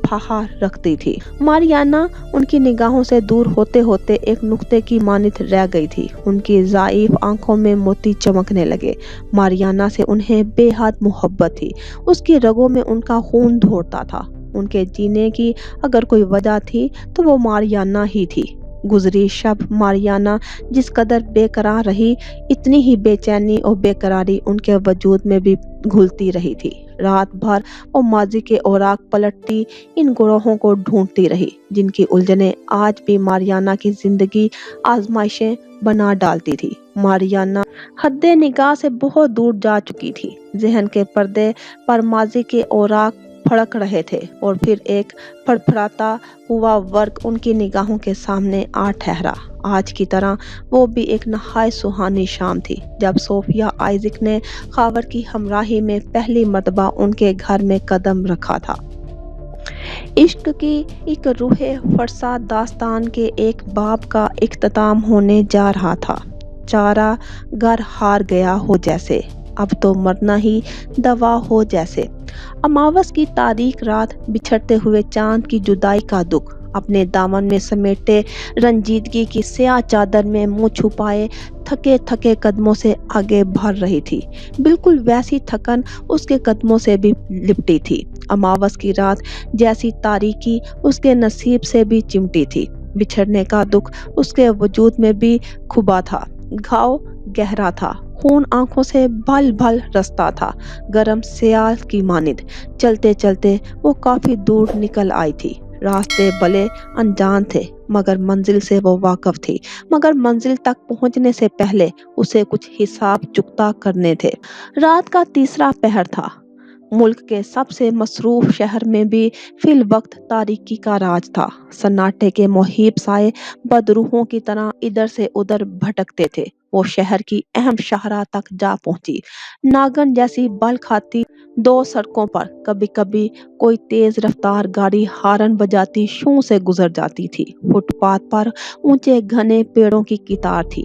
پھاہا رکھتی تھی۔ ماریانا ان کی نگاہوں سے دور ہوتے ہوتے ایک نقطے کی مانند رہ گئی تھی۔ ان کی ضعیف آنکھوں میں موتی چمکنے لگے۔ ماریانا سے انہیں بے حد محبت تھی۔ اس کی رگوں میں ان کا خون دوڑتا تھا۔ ان کے جینے کی اگر کوئی وجہ تھی تو وہ ماریانا ہی تھی۔ گزری شب ماریانا جس قدر بے قرار رہی، اتنی ہی بے چینی اور بے قراری ان کے وجود میں بھی گھلتی رہی تھی۔ رات بھر وہ ماضی کے اوراق پلٹتی ان گروہوں کو ڈھونڈتی رہی جن کی الجھنیں آج بھی ماریانا کی زندگی آزمائشیں بنا ڈالتی تھی۔ ماریانا حد نگاہ سے بہت دور جا چکی تھی۔ ذہن کے پردے پر ماضی کے اوراق پھڑک رہے تھے، اور پھر ایک پھڑپھڑاتا ہوا ورق ان کی نگاہوں کے سامنے آ ٹھہرا۔ آج کی طرح وہ بھی ایک نہایت سہانی شام تھی جب صوفیہ آئزک نے خاور کی ہمراہی میں پہلی مرتبہ ان کے گھر میں قدم رکھا تھا۔ عشق کی ایک روح فرسا داستان کے ایک باب کا اختتام ہونے جا رہا تھا۔ چارہ گر ہار گیا ہو جیسے، اب تو مرنا ہی دوا ہو جیسے۔ اماوس کی تاریک رات، بچھڑتے ہوئے چاند کی جدائی کا دکھ، اپنے دامن میں سمیٹے رنجیدگی کی سیاہ چادر میں منہ چھپائے تھکے تھکے قدموں سے آگے بڑھ رہی تھی۔ بالکل ویسی تھکن اس کے قدموں سے بھی لپٹی تھی۔ اماوس کی رات جیسی تاریکی اس کے نصیب سے بھی چمٹی تھی۔ بچھڑنے کا دکھ اس کے وجود میں بھی کھبا تھا۔ گھاؤ گہرا تھا، خون آنکھوں سے بھل بھل رستا تھا، گرم سیال کی مانند۔ چلتے چلتے وہ کافی دور نکل آئی تھی۔ راستے بھلے انجان تھے، مگر منزل سے وہ واقف تھی۔ مگر منزل تک پہنچنے سے پہلے اسے کچھ حساب چکتا کرنے تھے۔ رات کا تیسرا پہر تھا۔ ملک کے سب سے مصروف شہر میں بھی فی الوقت تاریکی کا راج تھا۔ سناٹے کے مہیب سائے بدروحوں کی طرح ادھر سے ادھر بھٹکتے تھے۔ وہ شہر کی اہم شاہراہ تک جا پہنچی۔ ناگن جیسی بل کھاتی دو سڑکوں پر کبھی کبھی کوئی تیز رفتار گاڑی ہارن بجاتی شوں سے گزر جاتی تھی۔ فٹ پاتھ پر اونچے گھنے پیڑوں کی قطار تھی۔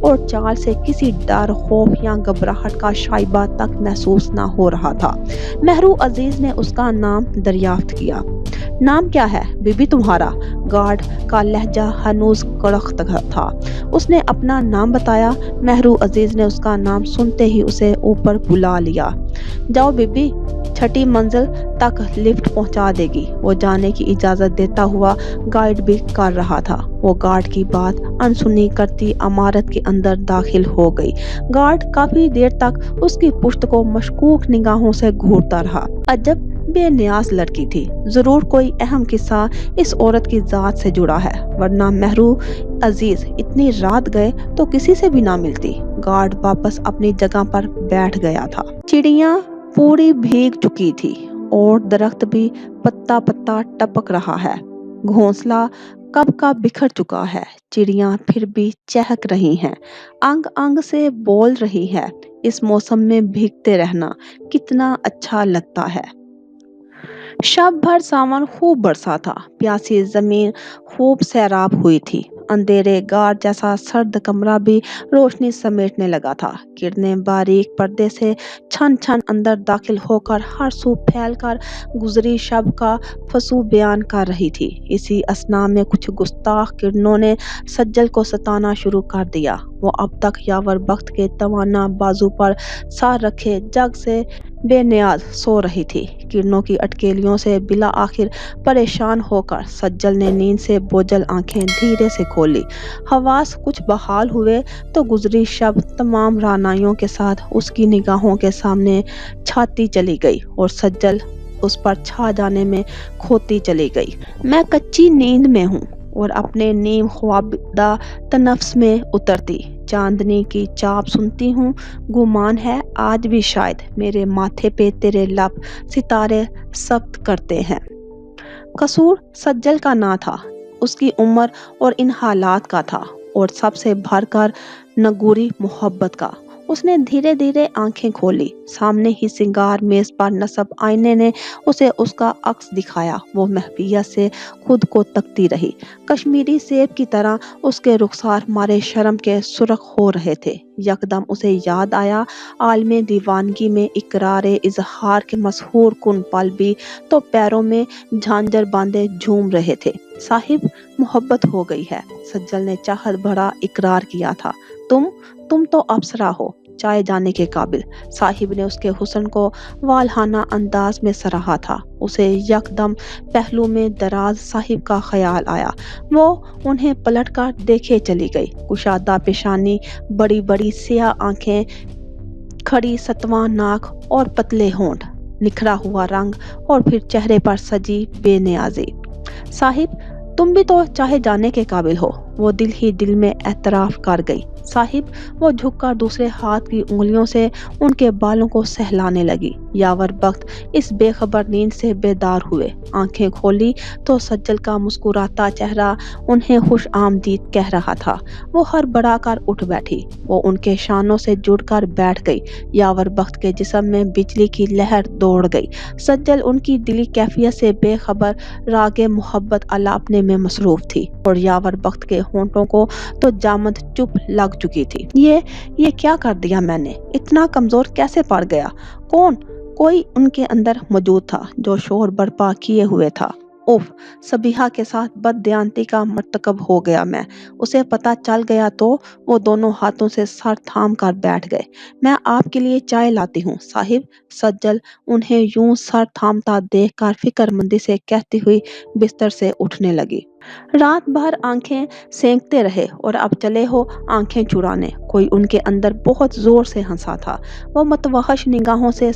اور چال سے کسی ڈر، خوف یا گھبراہٹ کا شائبہ تک محسوس نہ ہو رہا تھا۔ مہرو عزیز نے اس کا نام دریافت کیا۔ نام کیا ہے بی بی تمہارا؟ گارڈ کا لہجہ ہنوز کڑک تھا۔ اس نے اپنا نام بتایا۔ مہرو عزیز نے اس کا نام سنتے ہی اسے اوپر بلا لیا۔ جاؤ بی بی، 6 منزل تک لفٹ پہنچا دے گی، وہ جانے کی اجازت دیتا ہوا گائیڈ بھی کر رہا تھا۔ وہ گارڈ کی بات انسنی کرتی عمارت کے اندر داخل ہو گئی۔ گارڈ کافی دیر تک اس کی پشت کو مشکوک نگاہوں سے گھورتا رہا۔ عجب بے نیاز لڑکی تھی، ضرور کوئی اہم قصہ اس عورت کی ذات سے جڑا ہے، ورنہ مہرو عزیز اتنی رات گئے تو کسی سے بھی نہ ملتی۔ گارڈ واپس اپنی جگہ پر بیٹھ گیا تھا۔ چڑیاں پوری بھیگ چکی تھی اور درخت بھی پتا پتا ٹپک رہا ہے۔ گھونسلہ کب کا بکھر چکا ہے۔ چڑیاں پھر بھی چہک رہی ہیں، انگ انگ سے بول رہی ہے۔ اس موسم میں بھیگتے رہنا کتنا اچھا لگتا ہے۔ شب بھر ساون خوب برسا تھا، پیاسی زمین خوب سیراب ہوئی تھی۔ اندھیرے غار جیسا سرد کمرہ بھی روشنی سمیٹنے لگا تھا۔ کرنیں باریک پردے سے چھن چھن اندر داخل ہو کر ہر سو پھیل کر گزری شب کا فسوں بیان کر رہی تھی۔ اسی اثنا میں کچھ گستاخ کرنوں نے سجل کو ستانا شروع کر دیا۔ وہ اب تک یاور بخت کے توانا بازو پر سر رکھے جگ سے بے نیاز سو رہی تھی۔ کرنوں کی اٹکیلیوں سے بلا آخر پریشان ہو کر سجل نے نیند سے بوجھل آنکھیں دھیرے سے کھولی۔ حواس کچھ بحال ہوئے تو گزری شب تمام رعنائیوں کے ساتھ اس کی نگاہوں کے سامنے چھاتی چلی گئی اور سجل اس پر چھا جانے میں کھوتی چلی گئی۔ میں کچی نیند میں ہوں اور اپنے نیم خوابدہ تنفس میں اترتی چاندنی کی چاپ سنتی ہوں۔ گمان ہے آج بھی شاید میرے ماتھے پہ تیرے لب ستارے ثبت کرتے ہیں۔ قصور سجل کا نہ تھا، اس کی عمر اور ان حالات کا تھا، اور سب سے بڑھ کر نگوری محبت کا۔ اس نے دھیرے دھیرے آنکھیں کھولی۔ سامنے ہی سنگار میز پر نصب آئینے نے اسے اس کا عکس دکھایا۔ وہ محویت سے خود کو تکتی رہی۔ کشمیری سیب کی طرح اس کے رخسار مارے شرم کے سرخ ہو رہے تھے۔ یکدم اسے یاد آیا، عالم دیوانگی میں اقرار اظہار کے مسحور کن پل بھی تو پیروں میں جھانجھر باندھے جھوم رہے تھے۔ صاحب، محبت ہو گئی ہے، سجل نے چاہت بھرا اقرار کیا تھا۔ تم تو اپسرا ہو، چائے جانے کے قابل۔ صاحب نے اس کے حسن کو والہانہ انداز میں سراہا تھا۔ اسے یکدم پہلو میں دراز صاحب کا خیال آیا۔ وہ انہیں پلٹ کر دیکھے چلی گئی۔ کشادہ پیشانی، بڑی بڑی سیاہ آنکھیں، کھڑی ستواں ناک اور پتلے ہونٹ، نکھرا ہوا رنگ اور پھر چہرے پر سجی بے نیازی۔ صاحب، تم بھی تو چاہے جانے کے قابل ہو، وہ دل ہی دل میں اعتراف کر گئی۔ صاحب، وہ جھک کر دوسرے ہاتھ کی انگلیوں سے ان کے بالوں کو سہلانے لگی۔ یاور بخت اس بے خبر نیند سے بیدار ہوئے۔ آنکھیں کھولی تو سجل کا مسکراتا چہرہ انہیں خوش آمدید کہہ رہا تھا۔ وہ ہڑبڑا کر اٹھ بیٹھی۔ وہ ان کے شانوں سے جڑ کر بیٹھ گئی۔ یاور بخت کے جسم میں بجلی کی لہر دوڑ گئی۔ سجل ان کی دلی کیفیت سے بے خبر راگ محبت الاپنے میں مصروف تھی، اور یاور بخت کے ہونٹوں کو تو جامد چپ لگ چکی تھی۔ یہ کیا کر دیا میں نے؟ اتنا کمزور کیسے پڑ گیا؟ کوئی ان کے اندر موجود تھا جو شور برپا کیے ہوئے تھا۔ اف، سبیحہ کے ساتھ بد دیانتی کا مرتکب ہو گیا میں۔ اسے پتہ چل گیا تو وہ دونوں ہاتھوں سے سر تھام کر بیٹھ گئے۔ میں آپ کے لیے چائے لاتی ہوں صاحب، سجل انہیں یوں سر تھامتا دیکھ کر فکر مندی سے کہتی ہوئی بستر سے اٹھنے لگی۔ رات بھر آنکھیں سینکتے رہے اور اب چلے ہو آنکھیں چرانے۔ کوئی ان کے اندر بہت زور سے ہنسا تھا۔ وہ متوحش نگاہوں سے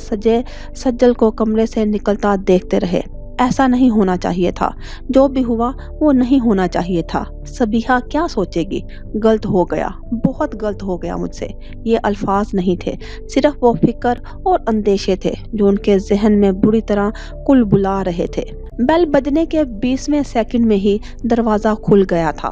سجل کو کمرے سے نکلتا دیکھتے رہے۔ ایسا نہیں ہونا چاہیے تھا، جو بھی ہوا وہ نہیں ہونا چاہیے تھا۔ سبیحہ کیا سوچے گی؟ غلط ہو گیا، بہت غلط ہو گیا مجھ سے۔ یہ الفاظ نہیں تھے، صرف وہ فکر اور اندیشے تھے جو ان کے ذہن میں بری طرح کل بلا رہے تھے۔ بیل بجنے کے 20ویں سیکنڈ میں ہی دروازہ کھل گیا تھا۔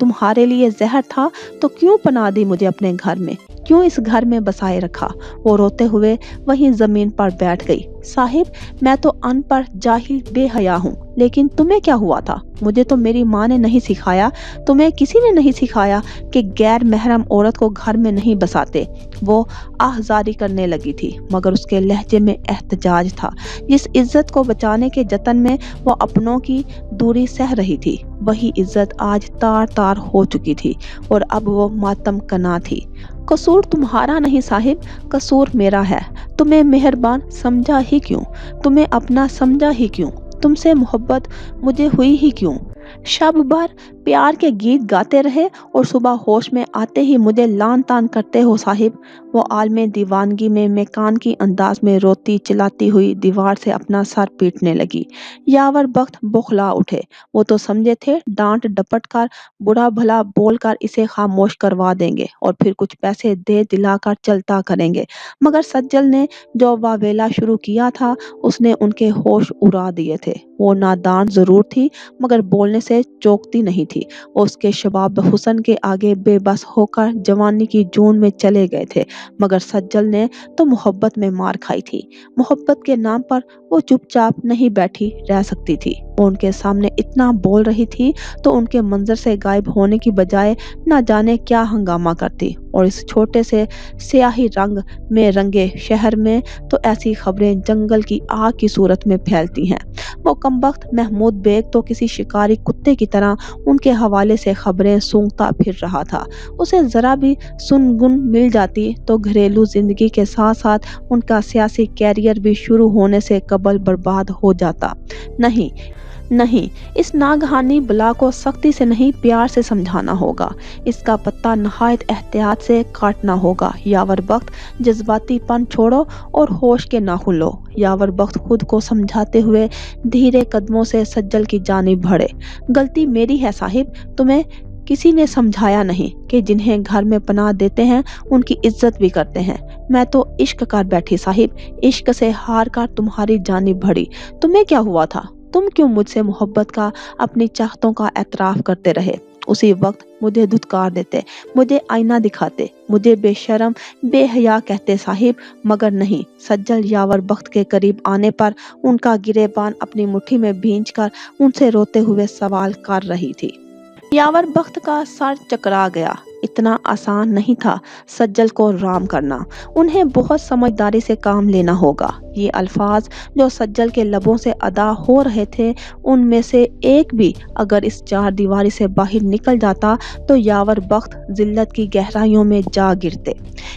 تمہارے لیے زہر تھا تو کیوں پناہ دی مجھے اپنے گھر میں، کیوں اس گھر میں بسائے رکھا؟ وہ روتے ہوئے وہیں زمین پر بیٹھ گئی۔ صاحب میں تو ان پڑھ جاہل بے حیا ہوں، لیکن تمہیں کیا ہوا تھا؟ مجھے تو میری ماں نے نہیں سکھایا، تمہیں کسی نے نہیں سکھایا کہ غیر محرم عورت کو گھر میں نہیں بساتے۔ وہ آہذاری کرنے لگی تھی مگر اس کے لہجے میں احتجاج تھا۔ جس عزت کو بچانے کے جتن میں وہ اپنوں کی دوری سہ رہی تھی، وہی عزت آج تار تار ہو چکی تھی اور اب وہ ماتم کنا تھی۔ قصور تمہارا نہیں صاحب، قصور میرا ہے۔ تمہیں مہربان سمجھا ہی کیوں؟ تمہیں اپنا سمجھا ہی کیوں؟ تم سے محبت مجھے ہوئی ہی کیوں؟ شب بھر پیار کے گیت گاتے رہے اور صبح ہوش میں آتے ہی مجھے لان تان کرتے ہو صاحب۔ وہ عالم دیوانگی میں میکان کی انداز میں روتی چلاتی ہوئی دیوار سے اپنا سر پیٹنے لگی۔ یاور بخت بوکھلا اٹھے۔ وہ تو سمجھے تھے ڈانٹ ڈپٹ کر برا بھلا بول کر اسے خاموش کروا دیں گے اور پھر کچھ پیسے دے دلا کر چلتا کریں گے، مگر سجل نے جو واویلا شروع کیا تھا اس نے ان کے ہوش اڑا دیے تھے۔ وہ نادان ضرور تھی مگر بولنے سے چوکتی نہیں تھی۔ وہ اس کے شباب حسن کے آگے بے بس ہو کر جوانی کی جون میں چلے گئے تھے، مگر سجل نے تو محبت میں مار کھائی تھی۔ محبت کے نام پر وہ چپ چاپ نہیں بیٹھی رہ سکتی تھی۔ وہ ان کے سامنے اتنا بول رہی تھی تو ان کے منظر سے غائب ہونے کی بجائے نہ جانے کیا ہنگامہ کرتی، اور اس چھوٹے سے سیاہی رنگ میں رنگے شہر میں تو ایسی خبریں جنگل کی آگ کی صورت میں پھیلتی ہیں۔ وہ کمبخت محمود بیگ تو کسی شکاری کتے کی طرح ان کے حوالے سے خبریں سونگتا پھر رہا تھا۔ اسے ذرا بھی سنگن مل جاتی تو گھریلو زندگی کے ساتھ ساتھ ان کا سیاسی کیریئر بھی شروع ہونے سے قبل برباد ہو جاتا۔ نہیں، اس ناگہانی بلا کو سختی سے نہیں پیار سے سمجھانا ہوگا، اس کا پتہ نہایت احتیاط سے کاٹنا ہوگا۔ یاور بخت جذباتی پن چھوڑو اور ہوش کے ناخن لو۔ یاور بخت خود کو سمجھاتے ہوئے دھیرے قدموں سے سجل کی جانب بڑھے۔ غلطی میری ہے صاحب، تمہیں کسی نے سمجھایا نہیں کہ جنہیں گھر میں پناہ دیتے ہیں ان کی عزت بھی کرتے ہیں۔ میں تو عشق کر بیٹھی صاحب، عشق سے ہار کر تمہاری جانب بڑھی۔ تمہیں کیا ہوا تھا؟ تم کیوں مجھ سے محبت کا، اپنی چاہتوں کا اعتراف کرتے رہے؟ اسی وقت مجھے دھتکار دیتے، مجھے آئینہ دکھاتے، مجھے بے شرم بے حیا کہتے صاحب، مگر نہیں۔ سجل یاور بخت کے قریب آنے پر ان کا گریبان اپنی مٹھی میں بھینچ کر ان سے روتے ہوئے سوال کر رہی تھی۔ یاور بخت کا سر چکرا گیا۔ اتنا آسان نہیں تھا سجل کو رام کرنا، انہیں بہت سمجھداری سے کام لینا ہوگا۔ یہ الفاظ جو سجل کے لبوں سے ادا ہو رہے تھے، ان میں سے ایک بھی اگر اس چار دیواری سے باہر نکل جاتا تو یاور بخت ذلت کی گہرائیوں میں جا گرتے۔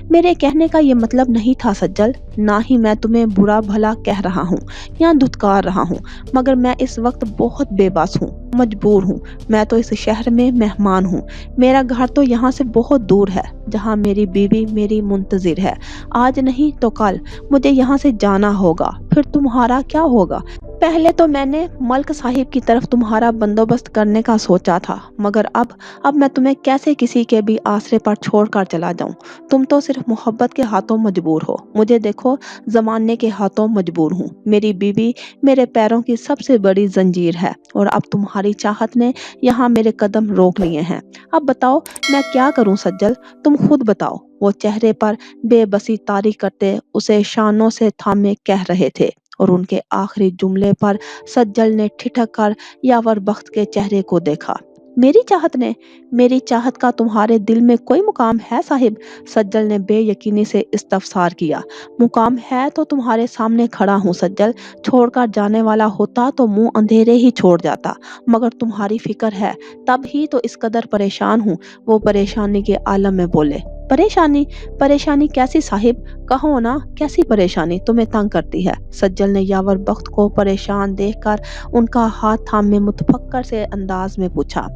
میرے کہنے کا یہ مطلب نہیں تھا سجل، نہ ہی میں تمہیں برا بھلا کہہ رہا ہوں یا دھتکار رہا ہوں، مگر میں اس وقت بہت بے بس ہوں، مجبور ہوں۔ میں تو اس شہر میں مہمان ہوں، میرا گھر تو یہاں سے بہت دور ہے جہاں میری بیوی میری منتظر ہے۔ آج نہیں تو کل مجھے یہاں سے جانا ہوگا، پھر تمہارا کیا ہوگا؟ پہلے تو میں نے ملک صاحب کی طرف تمہارا بندوبست کرنے کا سوچا تھا، مگر اب میں تمہیں کیسے کسی کے بھی آسرے پر چھوڑ کر چلا جاؤں؟ تم تو صرف محبت کے ہاتھوں مجبور ہو، مجھے دیکھو زمانے کے ہاتھوں مجبور ہوں۔ میری بیوی میرے پیروں کی سب سے بڑی زنجیر ہے اور اب تمہاری چاہت نے یہاں میرے قدم روک لیے ہیں۔ اب بتاؤ میں کیا کروں سجل، تم خود بتاؤ۔ وہ چہرے پر بے بسی طاری کرتے اسے شانوں سے تھامے کہہ رہے تھے، اور ان کے آخری جملے پر سجل نے ٹھٹک کر یاور بخت کے چہرے کو دیکھا۔ میری چاہت کا تمہارے دل میں کوئی مقام ہے صاحب؟ سجل نے بے یقینی سے استفسار کیا۔ مقام ہے تو تمہارے سامنے کھڑا ہوں سجل، چھوڑ کر جانے والا ہوتا تو منہ اندھیرے ہی چھوڑ جاتا، مگر تمہاری فکر ہے تب ہی تو اس قدر پریشان ہوں۔ وہ پریشانی کے عالم میں بولے۔ پریشانی کیسی صاحب؟ کہو نا کیسی پریشانی تمہیں تنگ کرتی ہے؟ سجل نے یاور بخت کو پریشان دیکھ کر ان کا ہاتھ تھامے متفکر سے انداز میں پوچھا۔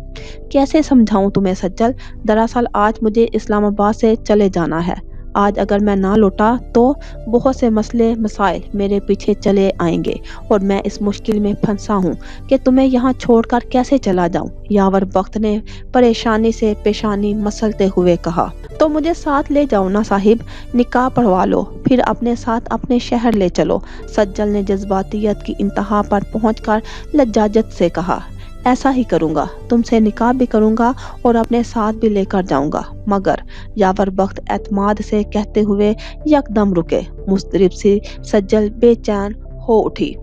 کیسے سمجھاؤں تمہیں سجل؟ دراصل آج مجھے اسلام آباد سے چلے جانا ہے۔ آج اگر میں نہ لوٹا تو بہت سے مسائل میرے پیچھے چلے آئیں گے اور میں اس مشکل میں پھنسا ہوں کہ تمہیں یہاں چھوڑ کر کیسے چلا جاؤں۔ یاور بخت نے پریشانی سے پیشانی مسلتے ہوئے کہا۔ تو مجھے ساتھ لے جاؤ نا صاحب، نکاح پڑھوا لو، پھر اپنے ساتھ اپنے شہر لے چلو۔ سجل نے جذباتیت کی انتہا پر پہنچ کر لجاجت سے کہا۔ ایسا ہی کروں گا، تم سے نکاح بھی کروں گا اور اپنے ساتھ بھی لے کر جاؤں گا۔ مگر یاور بخت اعتماد سے کہتے ہوئے یکدم رکے۔ مضطرب سی سجل بے چین ہو اٹھی۔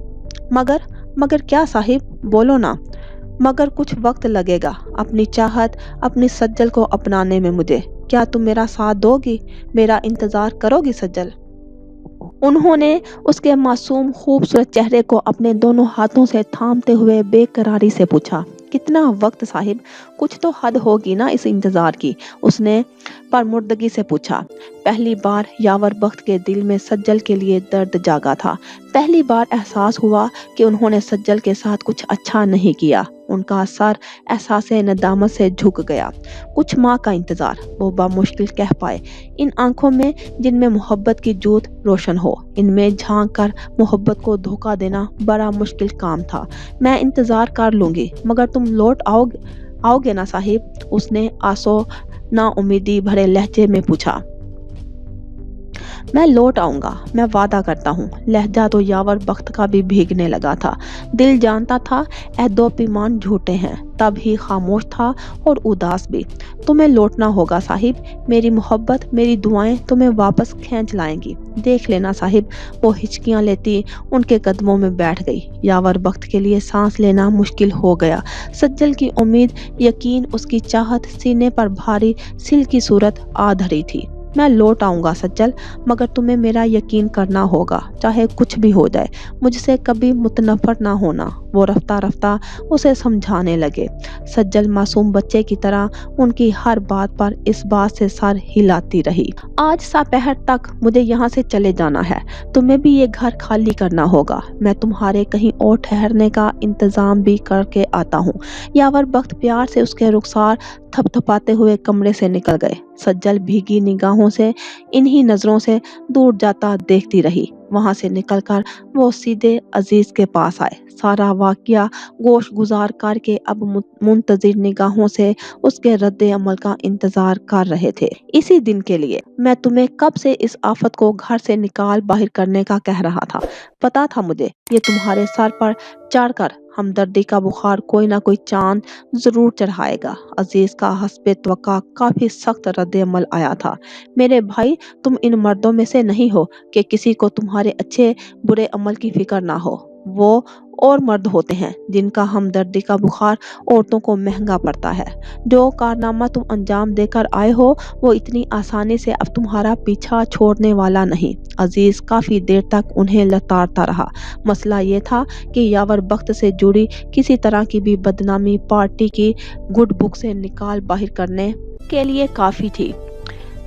مگر کیا صاحب، بولو نا۔ مگر کچھ وقت لگے گا، اپنی چاہت، اپنی سجل کو اپنانے میں مجھے۔ کیا تم میرا ساتھ دو گی، میرا انتظار کرو گی سجل؟ انہوں نے اس کے معصوم خوبصورت چہرے کو اپنے دونوں ہاتھوں سے تھامتے ہوئے بے قراری سے پوچھا۔ کتنا وقت صاحب، کچھ تو حد ہوگی نا اس انتظار کی، اس نے پرمردگی سے پوچھا۔ پہلی بار یاور بخت کے دل میں سجل کے لیے درد جاگا تھا۔ پہلی بار احساس ہوا کہ انہوں نے سجل کے ساتھ کچھ اچھا نہیں کیا۔ ان کا سر احساس ندامت سے جھک گیا۔ کچھ ماہ کا انتظار، وہ بامشکل کہہ پائے۔ ان آنکھوں میں جن میں محبت کی جوت روشن ہو، ان میں جھانک کر محبت کو دھوکہ دینا بڑا مشکل کام تھا۔ میں انتظار کر لوں گی، مگر تم لوٹ آؤ گے نا صاحب؟ اس نے آسو نا امیدی بھرے لہجے میں پوچھا۔ میں لوٹ آؤں گا، میں وعدہ کرتا ہوں۔ لہجہ تو یاور بخت کا بھی بھیگنے لگا تھا۔ دل جانتا تھا عہد و پیمان جھوٹے ہیں، تب ہی خاموش تھا اور اداس بھی۔ تمہیں لوٹنا ہوگا صاحب، میری محبت، میری دعائیں تمہیں واپس کھینچ لائیں گی۔ دیکھ لینا صاحب۔ وہ ہچکیاں لیتی ان کے قدموں میں بیٹھ گئی۔ یاور بخت کے لیے سانس لینا مشکل ہو گیا۔ سجل کی امید، یقین، اس کی چاہت سینے پر بھاری سل کی صورت آ دھری تھی۔ میں لوٹ آؤں گا سجل، مگر تمہیں میرا یقین کرنا ہوگا، چاہے کچھ بھی ہو جائے۔ مجھ سے کبھی متنفر نہ ہونا۔ وہ رفتہ رفتہ اسے سمجھانے لگے۔ سجل معصوم بچے کی طرح ان کی ہر بات پر اس بات سے سر ہلاتی رہی۔ آج سپہر تک مجھے یہاں سے چلے جانا ہے، تمہیں بھی یہ گھر خالی کرنا ہوگا۔ میں تمہارے کہیں اور ٹھہرنے کا انتظام بھی کر کے آتا ہوں۔ یاور بخت پیار سے اس کے رخسار تھپ تھپاتے ہوئے کمرے سے نکل گئے۔ سجل بھیگی نگاہوں سے انہی نظروں سے دور جاتا دیکھتی رہی۔ وہاں سے نکل کر وہ سیدھے عزیز کے پاس آئے۔ سارا واقعہ گوش گزار کر کے اب منتظر نگاہوں سے اس کے رد عمل کا انتظار کر رہے تھے۔ اسی دن کے لیے میں تمہیں کب سے اس آفت کو گھر سے نکال باہر کرنے کا کہہ رہا تھا۔ پتا تھا مجھے یہ تمہارے سر پر چڑھ کر ہمدردی کا بخار کوئی نہ کوئی چاند ضرور چڑھائے گا۔ عزیز کا حسب توقع کافی سخت رد عمل آیا تھا۔ میرے بھائی، تم ان مردوں میں سے نہیں ہو کہ کسی کو تمہارے اچھے برے عمل کی فکر نہ ہو۔ وہ اور مرد ہوتے ہیں جن کا ہمدردی کا بخار عورتوں کو مہنگا پڑتا ہے۔ جو کارنامہ تم انجام دے کر آئے ہو، وہ اتنی آسانی سے اب تمہارا پیچھا چھوڑنے والا نہیں۔ عزیز کافی دیر تک انہیں لتاڑتا رہا۔ مسئلہ یہ تھا کہ یاور بخت سے جڑی کسی طرح کی بھی بدنامی پارٹی کی گڈ بک سے نکال باہر کرنے کے لیے کافی تھی۔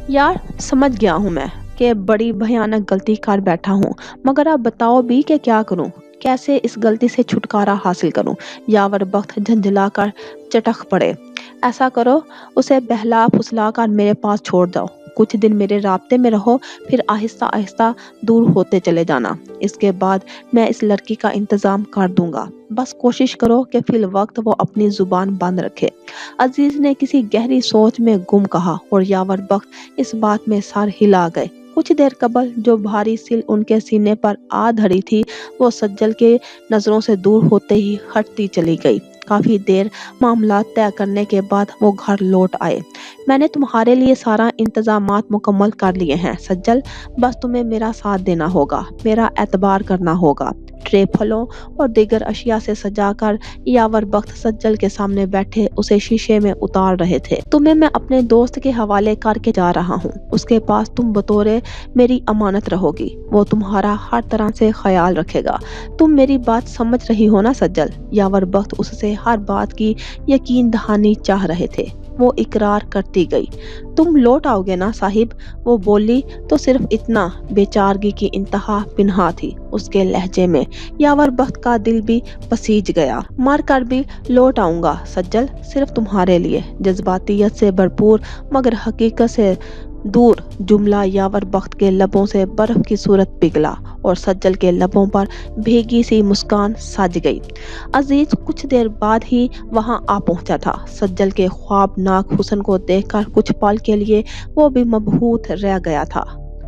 یار، سمجھ گیا ہوں میں کہ بڑی بھیانک غلطی کر بیٹھا ہوں، مگر اب بتاؤ بھی کہ کیا کروں، کیسے اس غلطی سے چھٹکارا حاصل کروں؟ یاور بخت جھنجھلا کر چٹک پڑے۔ ایسا کرو، اسے بہلا پھسلا کر میرے پاس چھوڑ جاؤ۔ کچھ دن میرے رابطے میں رہو، پھر آہستہ آہستہ دور ہوتے چلے جانا۔ اس کے بعد میں اس لڑکی کا انتظام کر دوں گا۔ بس کوشش کرو کہ فی الوقت وہ اپنی زبان بند رکھے۔ عزیز نے کسی گہری سوچ میں گم کہا اور یاور بخت اس بات میں سر ہلا گئے۔ کچھ دیر قبل جو بھاری سل ان کے سینے پر آ دھری تھی، وہ سجل کے نظروں سے دور ہوتے ہی ہٹتی چلی گئی۔ کافی دیر معاملات طے کرنے کے بعد وہ گھر لوٹ آئے۔ میں نے تمہارے لیے سارا انتظامات مکمل کر لیے ہیں سجل، بس تمہیں میرا ساتھ دینا ہوگا، میرا اعتبار کرنا ہوگا۔ ٹرے پھلوں اور دیگر اشیاء سے سجا کر یاور بخت سجل کے سامنے بیٹھے اسے شیشے میں اتار رہے تھے۔ تمہیں میں اپنے دوست کے حوالے کر کے جا رہا ہوں، اس کے پاس تم بطور میری امانت رہو گی، وہ تمہارا ہر طرح سے خیال رکھے گا۔ تم میری بات سمجھ رہی ہو نا سجل؟ یاور بخت اس سے ہر بات کی یقین دہانی چاہ رہے تھے۔ وہ اقرار کرتی گئی۔ تم لوٹ آؤ گے نا صاحب؟ وہ بولی تو صرف اتنا۔ بےچارگی کی انتہا پنہا تھی اس کے لہجے میں۔ یاور بخت کا دل بھی پسیج گیا۔ مر کر بھی لوٹ آؤں گا سجل، صرف تمہارے لیے۔ جذباتیت سے بھرپور مگر حقیقت سے دور جملہ یاور بخت کے لبوں سے برف کی صورت پگھلا اور سجل کے لبوں پر بھیگی سی مسکان سج گئی۔ عزیز کچھ دیر بعد ہی وہاں آ پہنچا تھا۔ سجل کے خوابناک حسن کو دیکھ کر کچھ پل کے لیے وہ بھی مبہوت رہ گیا تھا۔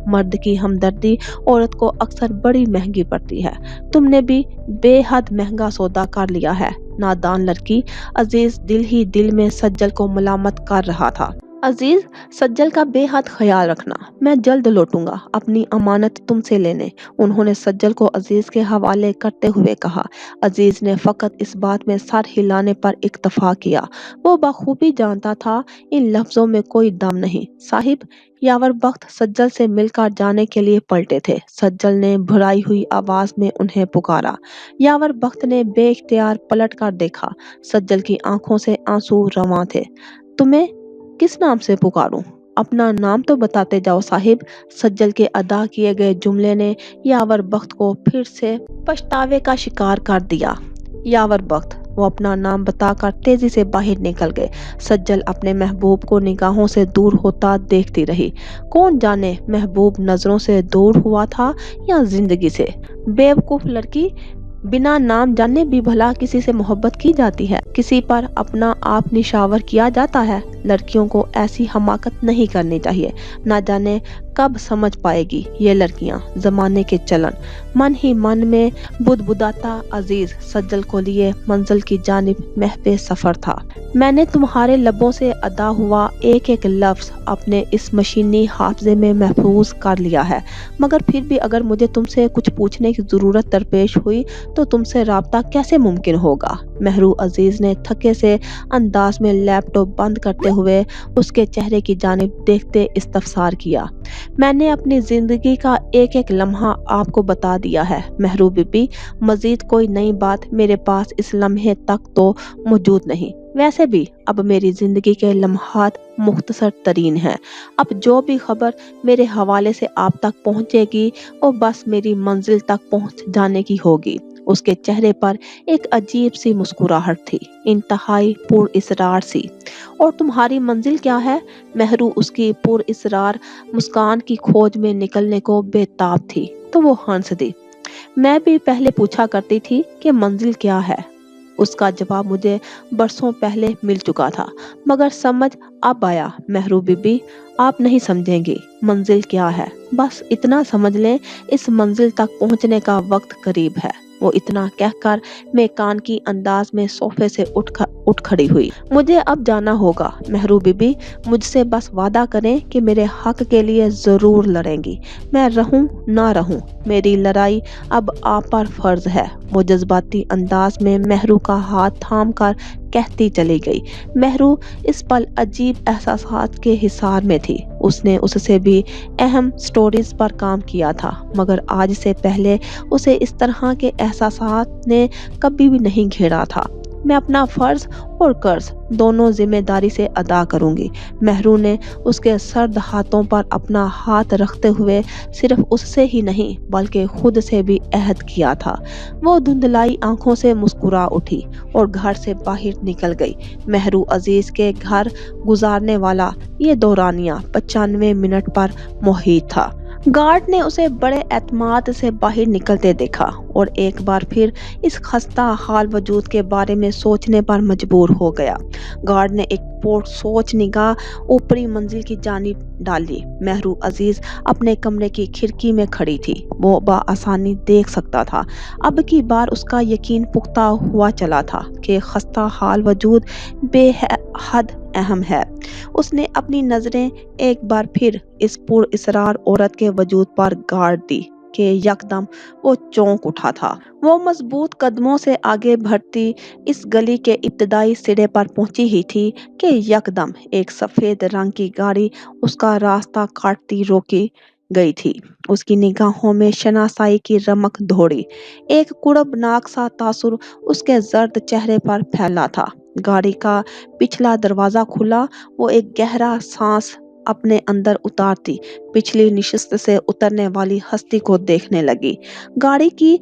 مرد کی ہمدردی عورت کو اکثر بڑی مہنگی پڑتی ہے۔ تم نے بھی بے حد مہنگا سودا کر لیا ہے نادان لڑکی۔ عزیز دل ہی دل میں سجل کو ملامت کر رہا تھا۔ عزیز، سجل کا بے حد خیال رکھنا، میں جلد لوٹوں گا اپنی امانت تم سے لینے، انہوں نے سجل کو عزیز کے حوالے کرتے ہوئے کہا۔ عزیز نے فقط اس بات میں سر ہلانے پر اکتفا کیا۔ وہ بخوبی جانتا تھا ان لفظوں میں کوئی دم نہیں۔ صاحب، یاور بخت سجل سے مل کر جانے کے لیے پلٹے تھے۔ سجل نے بھرائی ہوئی آواز میں انہیں پکارا۔ یاور بخت نے بے اختیار پلٹ کر دیکھا۔ سجل کی آنکھوں سے آنسو رواں تھے۔ تمہیں کس نام سے پکاروں؟ اپنا نام تو بتاتے جاؤ صاحب۔ سجل کے ادا کیے گئے جملے نے یاور بخت کو پھر سے پچھتاوے کا شکار کر دیا۔ یاور بخت، وہ اپنا نام بتا کر تیزی سے باہر نکل گئے۔ سجل اپنے محبوب کو نگاہوں سے دور ہوتا دیکھتی رہی۔ کون جانے محبوب نظروں سے دور ہوا تھا یا زندگی سے۔ بے وقوف لڑکی، بنا نام جانے بھی بھلا کسی سے محبت کی جاتی ہے، کسی پر اپنا آپ نشاور کیا جاتا ہے۔ لڑکیوں کو ایسی حماقت نہیں کرنی چاہیے۔ نہ جانے کب سمجھ پائے گی یہ لڑکیاں زمانے کے چلن۔ من ہی من میں بدبداتا عزیز سجل کو لیے منزل کی جانب محو سفر تھا۔ میں نے تمہارے لبوں سے ادا ہوا ایک ایک لفظ اپنے اس مشینی حافظے میں محفوظ کر لیا ہے، مگر پھر بھی اگر مجھے تم سے کچھ پوچھنے کی ضرورت درپیش ہوئی تو تم سے رابطہ کیسے ممکن ہوگا؟ مہرو عزیز نے تھکے سے انداز میں لیپ ٹاپ بند کرتے ہوئے اس کے چہرے کی جانب دیکھتے استفسار کیا۔ میں نے اپنی زندگی کا ایک ایک لمحہ آپ کو بتا دیا ہے مہرو بی بی، مزید کوئی نئی بات میرے پاس اس لمحے تک تو موجود نہیں۔ ویسے بھی اب میری زندگی کے لمحات مختصر ترین ہیں۔ اب جو بھی خبر میرے حوالے سے آپ تک پہنچے گی وہ بس میری منزل تک پہنچ جانے کی ہوگی۔ اس کے چہرے پر ایک عجیب سی مسکراہٹ تھی، انتہائی پر اصرار سی۔ اور تمہاری منزل کیا ہے؟ مہرو اس کی پر اصرار مسکان کی کھوج میں نکلنے کو بے تاب تھی تو وہ ہنس دی۔ میں بھی پہلے پوچھا کرتی تھی کہ منزل کیا ہے۔ اس کا جواب مجھے برسوں پہلے مل چکا تھا، مگر سمجھ اب آیا مہرو بی بی، آپ نہیں سمجھیں گی منزل کیا ہے۔ بس اتنا سمجھ لیں، اس منزل تک پہنچنے کا وقت قریب ہے۔ وہ اتنا کہہ کر میکان انداز میں صوفے سے اٹھ کھڑی ہوئی۔ مجھے اب جانا ہوگا مہرو بی بی، مجھ سے بس وعدہ کریں کہ میرے حق کے لیے ضرور لڑیں گی، میں رہوں نہ رہوں، میری لڑائی اب آپ پر فرض ہے۔ وہ جذباتی انداز میں مہرو کا ہاتھ تھام کر کہتی چلی گئی۔ مہرو اس پل عجیب احساسات کے حصار میں تھی۔ اس نے اس سے بھی اہم سٹوریز پر کام کیا تھا، مگر آج سے پہلے اسے اس طرح کے احساسات نے کبھی بھی نہیں گھیرا تھا۔ میں اپنا فرض اور قرض دونوں ذمہ داری سے ادا کروں گی۔ مہرو نے اس کے سرد ہاتھوں پر اپنا ہاتھ رکھتے ہوئے صرف اس سے ہی نہیں بلکہ خود سے بھی عہد کیا تھا۔ وہ دھندلائی آنکھوں سے مسکرا اٹھی اور گھر سے باہر نکل گئی۔ مہرو عزیز کے گھر گزارنے والا یہ دورانیہ 95 منٹ پر محیط تھا۔ گارڈ نے اسے بڑے اعتماد سے باہر نکلتے دیکھا اور ایک بار پھر اس خستہ حال وجود کے بارے میں سوچنے پر مجبور ہو گیا۔ گارڈ نے ایک سوچ نگاہ اوپری منزل کی جانب ڈالی۔ مہرو عزیز اپنے کمرے کی کھڑکی میں کھڑی تھی، وہ بآسانی دیکھ سکتا تھا۔ اب کی بار اس کا یقین پختہ ہوا چلا تھا کہ خستہ حال وجود بے حد اہم ہے۔ اس نے اپنی نظریں ایک بار پھر اس پر اصرار عورت کے وجود پر گاڑ دی کہ یکدم وہ چونک اٹھا تھا۔ وہ مضبوط قدموں سے آگے بڑھتی اس گلی کے ابتدائی سرے پر پہنچی ہی تھی کہ یکدم ایک سفید رنگ کی گاڑی اس کا راستہ کاٹتی روکی گئی تھی۔ اس کی نگاہوں میں شناسائی کی رمق دوڑی۔ ایک کربناک سا تاثر اس کے زرد چہرے پر پھیلا تھا۔ گاڑی کا پچھلا دروازہ کھلا۔ وہ ایک گہرا سانس اپنے اندر اتارتی پچھلی نشست سے اترنے والی ہستی کو دیکھنے لگی۔ گاڑی کی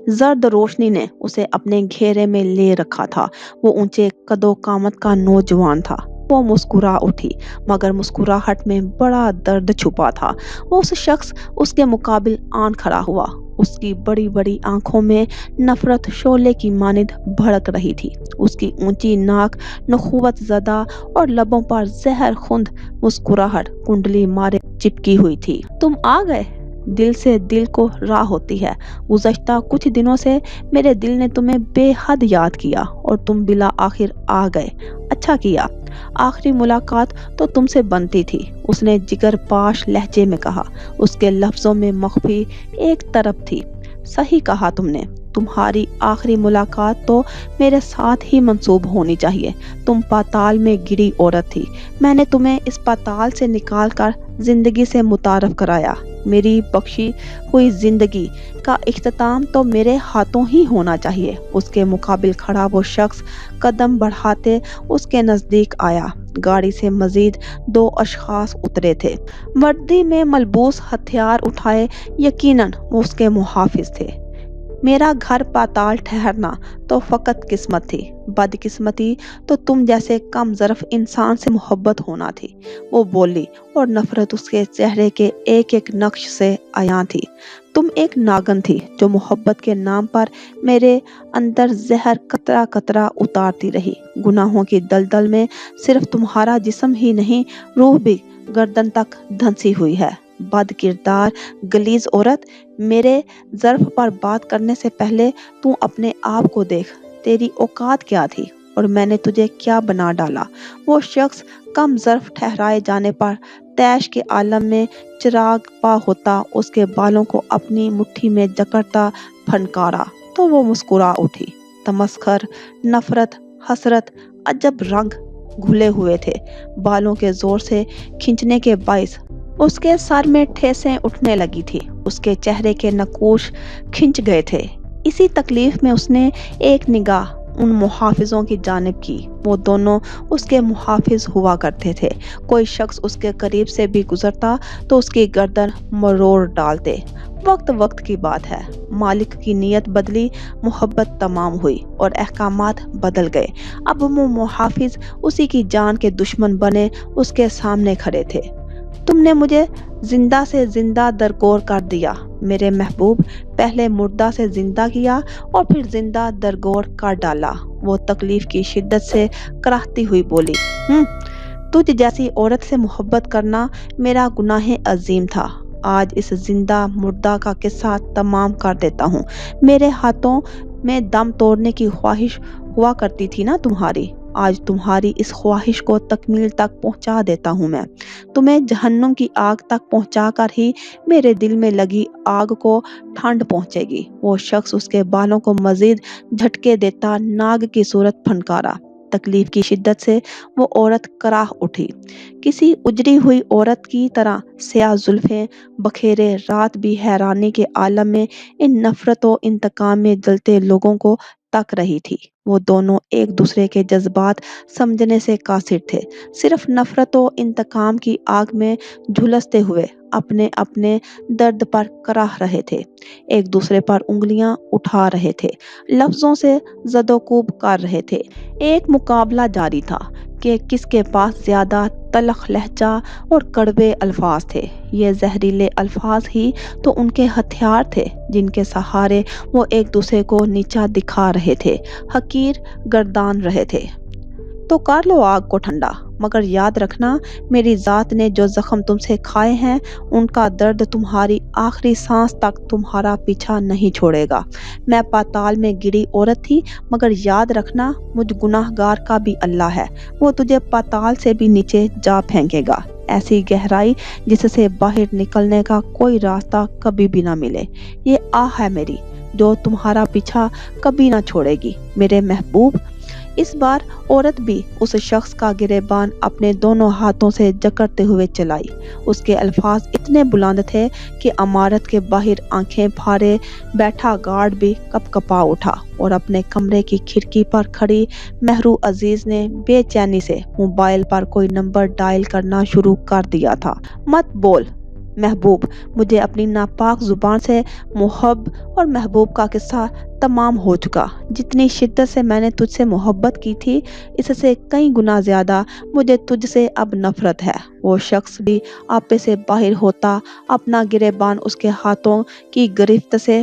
زرد روشنی نے اسے اپنے گھیرے میں لے رکھا تھا۔ وہ اونچے قد و قامت کا نوجوان تھا۔ وہ مسکرا اٹھی، مگر مسکراہٹ میں بڑا درد چھپا تھا۔ وہ اس شخص اس کے مقابل آن کھڑا ہوا۔ اس کی بڑی بڑی آنکھوں میں نفرت شعلے کی مانند بھڑک رہی تھی۔ اس کی اونچی ناک نخوت زدہ اور لبوں پر زہر خوند مسکراہٹ کنڈلی مارے چپکی ہوئی تھی۔ تم آ گئے؟ دل سے دل کو راہ ہوتی ہے۔ گزشتہ کچھ دنوں سے میرے دل نے تمہیں بے حد یاد کیا اور تم بلا آخر آ گئے۔ اچھا کیا۔ آخری ملاقات تو تم سے بنتی تھی، اس نے جگر پاش لہجے میں کہا۔ اس کے لفظوں میں مخفی ایک طرف تھی۔ صحیح کہا تم نے، تمہاری آخری ملاقات تو میرے ساتھ ہی منسوب ہونی چاہیے۔ تم پاتال میں گری عورت تھی، میں نے تمہیں اس پاتال سے نکال کر زندگی سے متعارف کرایا۔ میری بخشی ہوئی زندگی کا اختتام تو میرے ہاتھوں ہی ہونا چاہیے۔ اس کے مقابل کھڑا وہ شخص قدم بڑھاتے اس کے نزدیک آیا۔ گاڑی سے مزید 2 اشخاص اترے تھے، وردی میں ملبوس، ہتھیار اٹھائے۔ یقیناً وہ اس کے محافظ تھے۔ میرا گھر پاتال ٹھہرنا تو فقط قسمت تھی، بدقسمتی تو تم جیسے کم ظرف انسان سے محبت ہونا تھی۔ وہ بولی اور نفرت اس کے چہرے کے ایک ایک نقش سے عیاں تھی۔ تم ایک ناگن تھی جو محبت کے نام پر میرے اندر زہر قطرہ قطرہ اتارتی رہی۔ گناہوں کی دلدل میں صرف تمہارا جسم ہی نہیں، روح بھی گردن تک دھنسی ہوئی ہے۔ بد کردار غلیظ عورت، میرے ظرف پر بات کرنے سے پہلے تو اپنے آپ کو دیکھ، تیری اوقات کیا تھی اور میں نے تجھے کیا بنا ڈالا۔ وہ شخص کم ظرف ٹھہرائے جانے پر تیش کے عالم میں چراغ پا ہوتا اس کے بالوں کو اپنی مٹھی میں جکڑتا پھنکارا تو وہ مسکرا اٹھی۔ تمسخر، نفرت، حسرت، عجب رنگ گھلے ہوئے تھے بالوں کے زور سے کھینچنے کے باعث۔ اس کے سر میں ٹھیسیں اٹھنے لگی تھی، اس کے چہرے کے نقوش کھنچ گئے تھے۔ اسی تکلیف میں اس نے ایک نگاہ ان محافظوں کی جانب کی۔ وہ دونوں اس کے محافظ ہوا کرتے تھے۔ کوئی شخص اس کے قریب سے بھی گزرتا تو اس کی گردن مروڑ ڈالتے۔ وقت وقت کی بات ہے، مالک کی نیت بدلی، محبت تمام ہوئی اور احکامات بدل گئے۔ اب وہ محافظ اسی کی جان کے دشمن بنے اس کے سامنے کھڑے تھے۔ تم نے مجھے زندہ سے زندہ درگور کر دیا میرے محبوب، پہلے مردہ سے زندہ کیا اور پھر زندہ درگور کر ڈالا۔ وہ تکلیف کی شدت سے کراہتی ہوئی بولی، تجھ جیسی عورت سے محبت کرنا میرا گناہ عظیم تھا۔ آج اس زندہ مردہ کا قصہ تمام کر دیتا ہوں۔ میرے ہاتھوں میں دم توڑنے کی خواہش ہوا کرتی تھی نا تمہاری، آج تمہاری اس خواہش کو تکمیل تک پہنچا دیتا ہوں میں۔ تمہیں جہنم کی آگ تک پہنچا کر ہی میرے دل میں لگی آگ کو ٹھنڈ پہنچے گی۔ وہ شخص اس کے بالوں کو مزید جھٹکے دیتا ناگ کی صورت پھنکارا۔ تکلیف کی شدت سے وہ عورت کراہ اٹھی، کسی اجڑی ہوئی عورت کی طرح سیاہ زلفیں بکھیرے رات بھی حیرانی کے عالم میں ان نفرت و انتقام میں جلتے لوگوں کو تک رہی تھی۔ وہ دونوں ایک دوسرے کے جذبات سمجھنے سے قاصر تھے، صرف نفرت و انتقام کی آگ میں جھلستے ہوئے اپنے اپنے درد پر کراہ رہے تھے، ایک دوسرے پر انگلیاں اٹھا رہے تھے، لفظوں سے زد و کوب کر رہے تھے۔ ایک مقابلہ جاری تھا کہ کس کے پاس زیادہ تلخ لہجہ اور کڑوے الفاظ تھے۔ یہ زہریلے الفاظ ہی تو ان کے ہتھیار تھے جن کے سہارے وہ ایک دوسرے کو نیچا دکھا رہے تھے، حقیر گردان رہے تھے۔ تو کر لو آگ کو ٹھنڈا، مگر یاد رکھنا میری ذات نے جو زخم تم سے کھائے ہیں ان کا درد تمہاری آخری سانس تک تمہارا پیچھا نہیں چھوڑے گا۔ میں پاتال میں گری عورت تھی، مگر یاد رکھنا مجھ گناہ گار کا بھی اللہ ہے، وہ تجھے پاتال سے بھی نیچے جا پھینکے گا، ایسی گہرائی جس سے باہر نکلنے کا کوئی راستہ کبھی بھی نہ ملے۔ یہ آہ ہے میری جو تمہارا پیچھا کبھی نہ چھوڑے گی میرے محبوب۔ اس بار عورت بھی اس شخص کا گریبان اپنے دونوں ہاتھوں سے جکڑتے ہوئے چلائی۔ اس کے الفاظ اتنے بلند تھے کہ عمارت کے باہر آنکھیں پھاڑے بیٹھا گارڈ بھی کپ کپا اٹھا اور اپنے کمرے کی کھڑکی پر کھڑی مہرو عزیز نے بے چینی سے موبائل پر کوئی نمبر ڈائل کرنا شروع کر دیا تھا۔ مت بول محبوب، مجھے اپنی ناپاک زبان سے محب اور محبوب کا قصہ تمام ہو چکا۔ جتنی شدت سے میں نے تجھ سے محبت کی تھی، اس سے کئی گنا زیادہ مجھے تجھ سے اب نفرت ہے۔ وہ شخص بھی آپے سے باہر ہوتا، اپنا گریبان اس کے ہاتھوں کی گرفت سے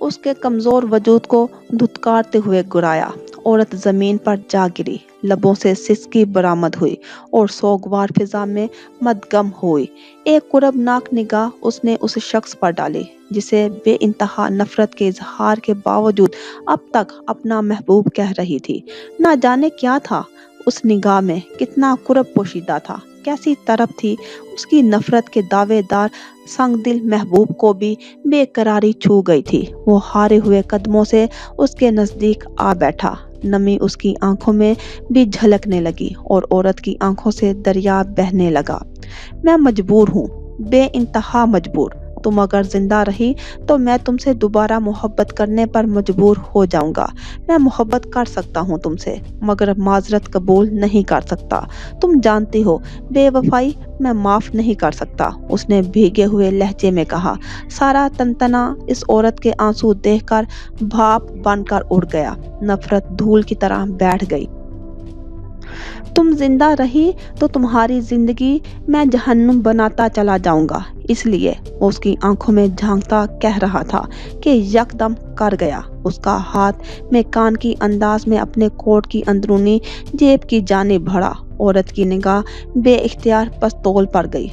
اس کے کمزور وجود کو دھتکارتے ہوئے گرایا۔ عورت زمین پر جا گری، لبوں سے سسکی برآمد ہوئی اور سوگوار فضا میں مدغم ہوئی۔ ایک کربناک نگاہ اس نے اس شخص پر ڈالی جسے بے انتہا نفرت کے اظہار کے باوجود اب تک اپنا محبوب کہہ رہی تھی۔ نہ جانے کیا تھا اس نگاہ میں، کتنا کرب پوشیدہ تھا، کیسی طرف تھی اس کی نفرت کے دعوے دار سنگ دل محبوب کو بھی بے قراری چھو گئی تھی۔ وہ ہارے ہوئے قدموں سے اس کے نزدیک آ بیٹھا، نمی اس کی آنکھوں میں بھی جھلکنے لگی اور عورت کی آنکھوں سے دریا بہنے لگا۔ میں مجبور ہوں، بے انتہا مجبور۔ تم اگر زندہ رہی تو میں تم سے دوبارہ محبت کرنے پر مجبور ہو جاؤں گا۔ میں محبت کر سکتا ہوں تم سے، مگر معذرت قبول نہیں کر سکتا۔ تم جانتی ہو بے وفائی میں معاف نہیں کر سکتا، اس نے بھیگے ہوئے لہجے میں کہا۔ سارا تنتنا اس عورت کے آنسو دیکھ کر بھاپ بن کر اڑ گیا، نفرت دھول کی طرح بیٹھ گئی۔ تم زندہ رہی تو تمہاری زندگی میں جہنم بناتا چلا جاؤں گا، اس لیے وہ اس کی آنکھوں میں جھانکتا کہہ رہا تھا کہ یکدم کر گیا۔ اس کا ہاتھ میں کان کی انداز میں اپنے کوٹ کی اندرونی جیب کی جانب بڑھا۔ عورت کی نگاہ بے اختیار پستول پر گئی۔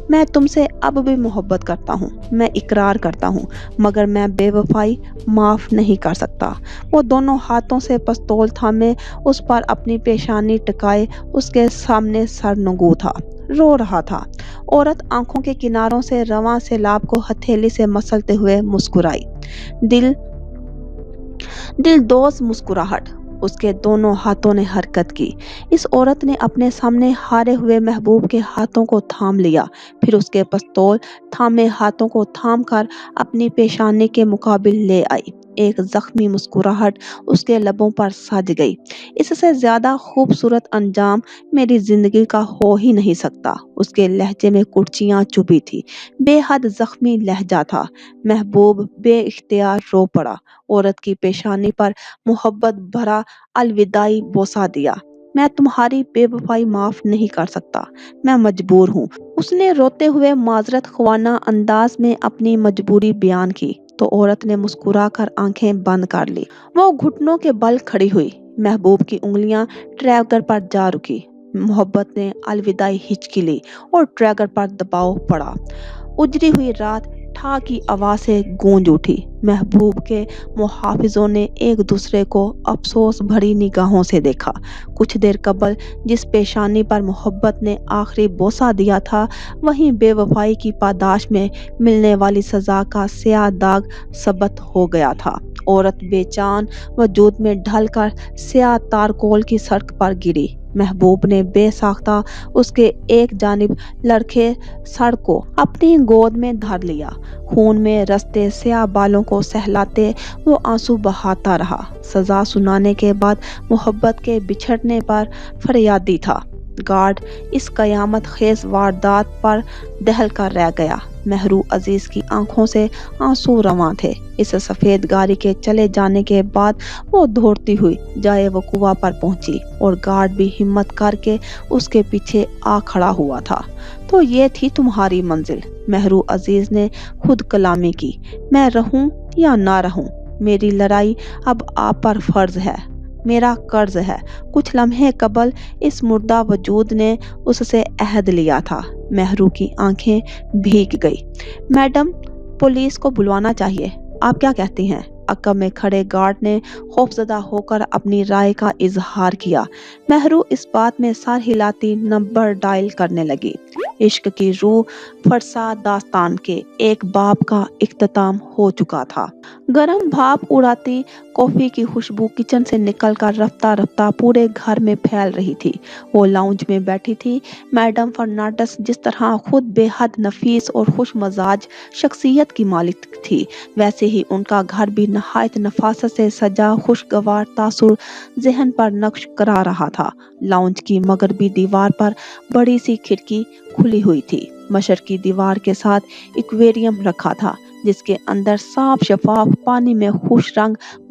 میں تم سے اب بھی محبت کرتا ہوں، میں اقرار کرتا ہوں، مگر میں بے وفائی معاف نہیں کر سکتا۔ وہ دونوں ہاتھوں سے پستول تھامے اس پر اپنی پیشانی ٹکائے اس کے سامنے سر نگوں تھا، رو رہا تھا۔ عورت آنکھوں کے کناروں سے رواں سیلاب کو ہتھیلی سے مسلتے ہوئے مسکرائی۔ دل دوز مسکراہٹ۔ اس کے دونوں ہاتھوں نے حرکت کی۔ اس عورت نے اپنے سامنے ہارے ہوئے محبوب کے ہاتھوں کو تھام لیا، پھر اس کے پستول تھامے ہاتھوں کو تھام کر اپنی پیشانی کے مقابل لے آئی۔ ایک زخمی مسکراہٹ اس کے لبوں پر سج گئی۔ اس سے زیادہ خوبصورت انجام میری زندگی کا ہو ہی نہیں سکتا۔ اس کے لہجے میں کرچیاں چبھی تھی، بے حد زخمی لہجہ تھا۔ محبوب بے اختیار رو پڑا، عورت کی پیشانی پر محبت بھرا الوداعی بوسہ دیا۔ میں تمہاری بے وفائی معاف نہیں کر سکتا، میں مجبور ہوں۔ اس نے روتے ہوئے معذرت خوانہ انداز میں اپنی مجبوری بیان کی تو عورت نے مسکرا کر آنکھیں بند کر لی۔ وہ گھٹنوں کے بل کھڑی ہوئی، محبوب کی انگلیاں ٹریگر پر جا رکی۔ محبت نے الوداعی ہچکی لی اور ٹریگر پر دباؤ پڑا۔ اجڑی ہوئی رات ٹھا کی آواز سے گونج اٹھی۔ محبوب کے محافظوں نے ایک دوسرے کو افسوس بھری نگاہوں سے دیکھا۔ کچھ دیر قبل جس پیشانی پر محبت نے آخری بوسہ دیا تھا، وہیں بے وفائی کی پاداش میں ملنے والی سزا کا سیاہ داغ ثبت ہو گیا تھا۔ عورت بے جان وجود میں ڈھل کر سیاہ تارکول کی سڑک پر گری۔ محبوب نے بے ساختہ اس کے ایک جانب لڑکھے سر کو اپنی گود میں دھر لیا۔ خون میں رستے سیاہ بالوں کو سہلاتے وہ آنسو بہاتا رہا۔ سزا سنانے کے بعد محبت کے بچھڑنے پر فریادی تھا۔ گارڈ اس قیامت خیز واردات پر دہل کر رہ گیا۔ مہرو عزیز کی آنکھوں سے آنسو رواں تھے۔ اس سفید گاڑی کے چلے جانے کے بعد وہ دوڑتی ہوئی جائے وقوع پر پہنچی اور گارڈ بھی ہمت کر کے اس کے پیچھے آ کھڑا ہوا تھا۔ تو یہ تھی تمہاری منزل، مہرو عزیز نے خود کلامی کی۔ میں رہوں یا نہ رہوں، میری لڑائی اب آپ پر فرض ہے، میرا قرض ہے۔ کچھ لمحے قبل اس مردہ وجود نے اس سے عہد لیا تھا۔ مہرو کی آنکھیں بھیگ گئی۔ میڈم، پولیس کو بلوانا چاہیے، آپ کیا کہتی ہیں؟ عقب میں کھڑے گارڈ نے خوفزدہ ہو کر اپنی رائے کا اظہار کیا۔ مہرو اس بات میں سر ہلاتی نمبر ڈائل کرنے لگی۔ عشق کی روح فرسا داستان کے ایک باب کا اختتام ہو چکا تھا۔ گرم بھاپ اڑاتی کافی کی خوشبو کچن سے نکل کر رفتہ رفتہ پورے گھر میں پھیل رہی تھی۔ وہ لاؤنج میں بیٹھی تھی۔ میڈم فرنانڈس جس طرح خود بے حد نفیس اور خوش مزاج شخصیت کی مالک تھی، ویسے ہی ان کا گھر بھی نہایت نفاست سے سجا خوشگوار تاثر ذہن پر نقش کرا رہا تھا۔ لاؤنج کی مغربی دیوار پر بڑی سی کھڑکی کھلی ہوئی تھی۔ مشرقی دیوار کے ساتھ ایکویریم رکھا تھا جس کے اندر صاف شفاف پانی میں خوش رنگ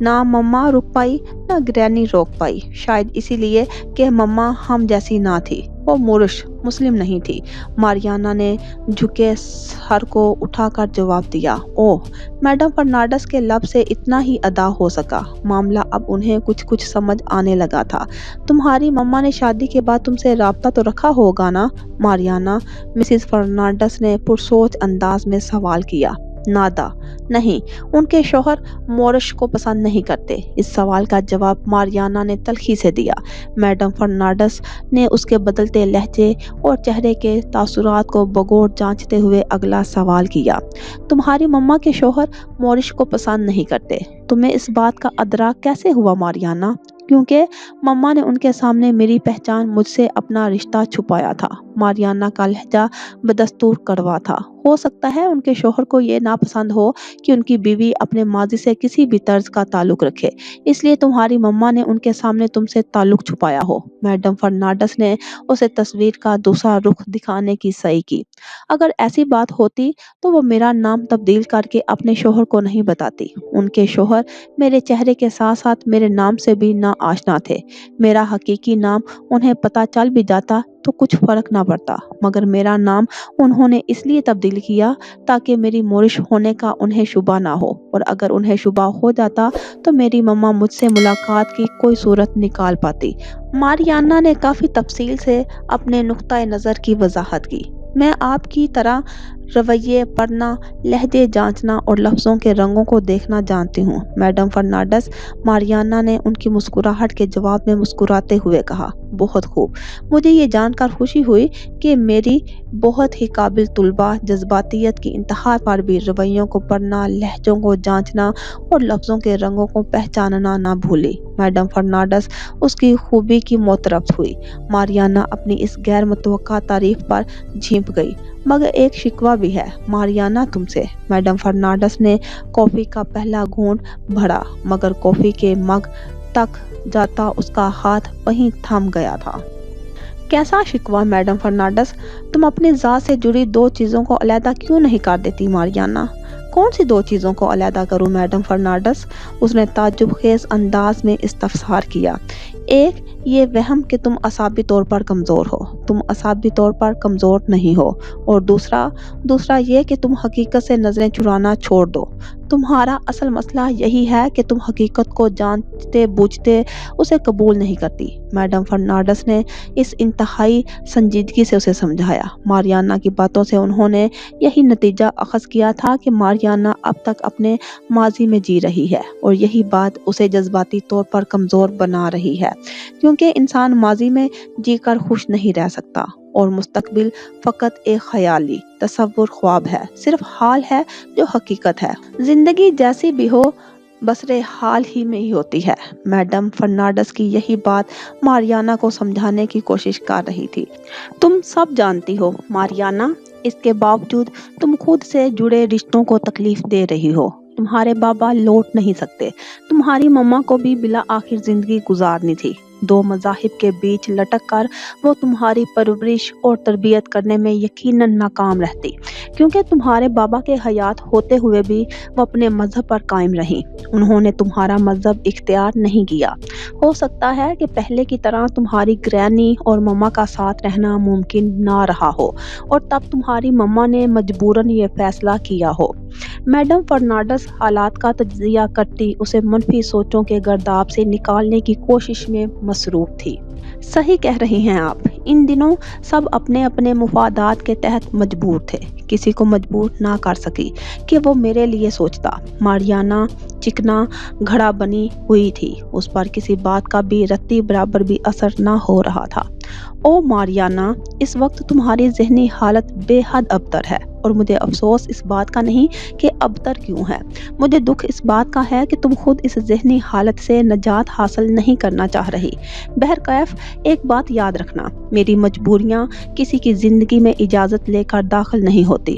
نہ مما رک پائی نہ گرینی روک پائی، شاید اسی لیے کہ مما ہم جیسی نہ تھی، وہ مورش مسلم نہیں تھی۔ ماریانا نے جھکے سر کو اٹھا کر جواب دیا، اوہ۔ میڈم فرنانڈس کے لب سے اتنا ہی ادا ہو سکا۔ معاملہ اب انہیں کچھ سمجھ آنے لگا تھا۔ تمہاری مما نے شادی کے بعد تم سے رابطہ تو رکھا ہوگا نا ماریانا؟ مسز فرنانڈس نے پرسوچ انداز میں سوال کیا۔ نادا، نہیں، ان کے شوہر مورش کو پسند نہیں کرتے۔ اس سوال کا جواب ماریانا نے تلخی سے دیا۔ میڈم فرنانڈس نے اس کے بدلتے لہجے اور چہرے کے تاثرات کو بغور جانچتے ہوئے اگلا سوال کیا۔ تمہاری مما کے شوہر مورش کو پسند نہیں کرتے، تمہیں اس بات کا ادراک کیسے ہوا ماریانا؟ کیونکہ مما نے ان کے سامنے میری پہچان مجھ سے اپنا رشتہ چھپایا تھا۔ ماریانا کا لہجہ بدستور کڑوا تھا۔ ہو سکتا ہے ان کے شوہر کو یہ ناپسند ہو کہ ان کی بیوی اپنے ماضی سے کسی بھی طرز کا تعلق رکھے، اس لیے تمہاری مما نے ان کے سامنے تم سے تعلق چھپایا ہو۔ میڈم فرنانڈس نے اسے تصویر کا دوسرا رخ دکھانے کی صحیح کی۔ اگر ایسی بات ہوتی تو وہ میرا نام تبدیل کر کے اپنے شوہر کو نہیں بتاتی۔ ان کے شوہر میرے چہرے کے ساتھ ساتھ میرے نام سے بھی نا آشنا تھے۔ میرا حقیقی نام انہیں پتہ چل بھی جاتا تو کچھ فرق نہ پڑتا، مگر میرا نام انہوں نے اس لیے تبدیل کیا تاکہ میری مورش ہونے کا انہیں شبہ نہ ہو، اور اگر انہیں شبہ ہو جاتا تو میری مما مجھ سے ملاقات کی کوئی صورت نکال پاتی۔ ماریانا نے کافی تفصیل سے اپنے نقطۂ نظر کی وضاحت کی۔ میں آپ کی طرح رویے پڑھنا، لہجے جانچنا اور لفظوں کے رنگوں کو دیکھنا جانتی ہوں میڈم فرنانڈس، ماریانا نے ان کی مسکراہٹ کے جواب میں مسکراتے ہوئے کہا۔ بہت خوب، مجھے یہ جان کر خوشی ہوئی کہ میری بہت ہی قابل طلباء جذباتیت کی انتہا پر بھی رویوں کو پڑھنا، لہجوں کو جانچنا اور لفظوں کے رنگوں کو پہچاننا نہ بھولی۔ میڈم فرنانڈس اس کی خوبی کی معترف ہوئی۔ ماریانا اپنی اس غیر متوقع تعریف پر جھینپ گئی۔ مگر ایک شکوہ بھی ہے ماریانا تم سے۔ میڈم فرنانڈس نے کافی کا پہلا گھونٹ بھرا، مگر کافی کے مگ تک جاتا اس کا ہاتھ وہیں تھم گیا تھا۔ کیسا شکوہ میڈم فرنانڈس؟ تم اپنی ذات سے جڑی دو چیزوں کو علیحدہ کیوں نہیں کر دیتی ماریانا؟ کون سی دو چیزوں کو علیحدہ کروں میڈم فرنانڈس؟ اس نے تعجب خیز انداز میں استفسار کیا۔ ایک یہ وہم کہ تم اعصابی طور پر کمزور ہو، تم اعصابی طور پر کمزور نہیں ہو، اور دوسرا یہ کہ تم حقیقت سے نظریں چرانا چھوڑ دو۔ تمہارا اصل مسئلہ یہی ہے کہ تم حقیقت کو جانتے بوجھتے اسے قبول نہیں کرتی۔ میڈم فرنانڈس نے اس انتہائی سنجیدگی سے اسے سمجھایا۔ ماریانا کی باتوں سے انہوں نے یہی نتیجہ اخذ کیا تھا کہ ماریانا اب تک اپنے ماضی میں جی رہی ہے، اور یہی بات اسے جذباتی طور پر کمزور بنا رہی ہے، کیونکہ انسان ماضی میں جی کر خوش نہیں رہ سکتا، اور مستقبل فقط ایک خیالی تصور خواب ہے، صرف حال ہے جو حقیقت ہے۔ زندگی جیسی بھی ہو بسرے حال ہی میں ہی ہوتی ہے۔ میڈم فرنانڈس کی یہی بات ماریانا کو سمجھانے کی کوشش کر رہی تھی۔ تم سب جانتی ہو ماریانا، اس کے باوجود تم خود سے جڑے رشتوں کو تکلیف دے رہی ہو۔ تمہارے بابا لوٹ نہیں سکتے، تمہاری مما کو بھی بلا آخر زندگی گزارنی تھی۔ دو مذاہب کے بیچ لٹک کر وہ تمہاری پرورش اور تربیت کرنے میں یقیناً ناکام رہتی، کیونکہ تمہارے بابا کے حیات ہوتے ہوئے بھی وہ اپنے مذہب پر قائم رہیں۔ انہوں نے تمہارا مذہب اختیار نہیں کیا۔ ہو سکتا ہے کہ پہلے کی طرح تمہاری گرینی اور مما کا ساتھ رہنا ممکن نہ رہا ہو، اور تب تمہاری مما نے مجبوراً یہ فیصلہ کیا ہو۔ میڈم فرنانڈس حالات کا تجزیہ کرتی اسے منفی سوچوں کے گرداب سے نکالنے کی کوشش میں مصروف تھی۔ صحیح کہہ رہی ہیں آپ، ان دنوں سب اپنے اپنے مفادات کے تحت مجبور تھے، کسی کو مجبور نہ کر سکی کہ وہ میرے لیے سوچتا۔ ماریانا چکنا گھڑا بنی ہوئی تھی، اس پر کسی بات کا بھی رتی برابر بھی اثر نہ ہو رہا تھا۔ او ماریانا، اس وقت تمہاری ذہنی حالت بے حد ابتر ہے، اور مجھے افسوس اس بات کا نہیں کہ ابتر کیوں ہے، مجھے دکھ اس بات کا ہے کہ تم خود اس ذہنی حالت سے نجات حاصل نہیں کرنا چاہ رہی۔ بہرکیف ایک بات یاد رکھنا، میری مجبوریاں کسی کی زندگی میں اجازت لے کر داخل نہیں ہوتی۔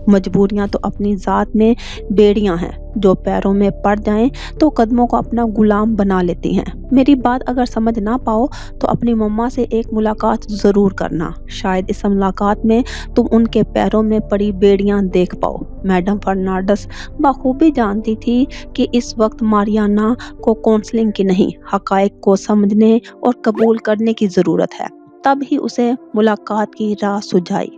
مجبوریاں تو اپنی ذات میں بیڑیاں ہیں جو پیروں میں پڑ جائیں تو قدموں کو اپنا غلام بنا لیتی ہیں۔ میری بات اگر سمجھ نہ پاؤ تو اپنی مما سے ایک ملاقات ضرور کرنا، شاید اس ملاقات میں تم ان کے پیروں میں پڑی بیڑیاں دیکھ پاؤ۔ میڈم فرنانڈس بخوبی جانتی تھی کہ اس وقت ماریانا کو کونسلنگ کی نہیں، حقائق کو سمجھنے اور قبول کرنے کی ضرورت ہے۔ تب ہی اسے ملاقات کی راہ سجائی۔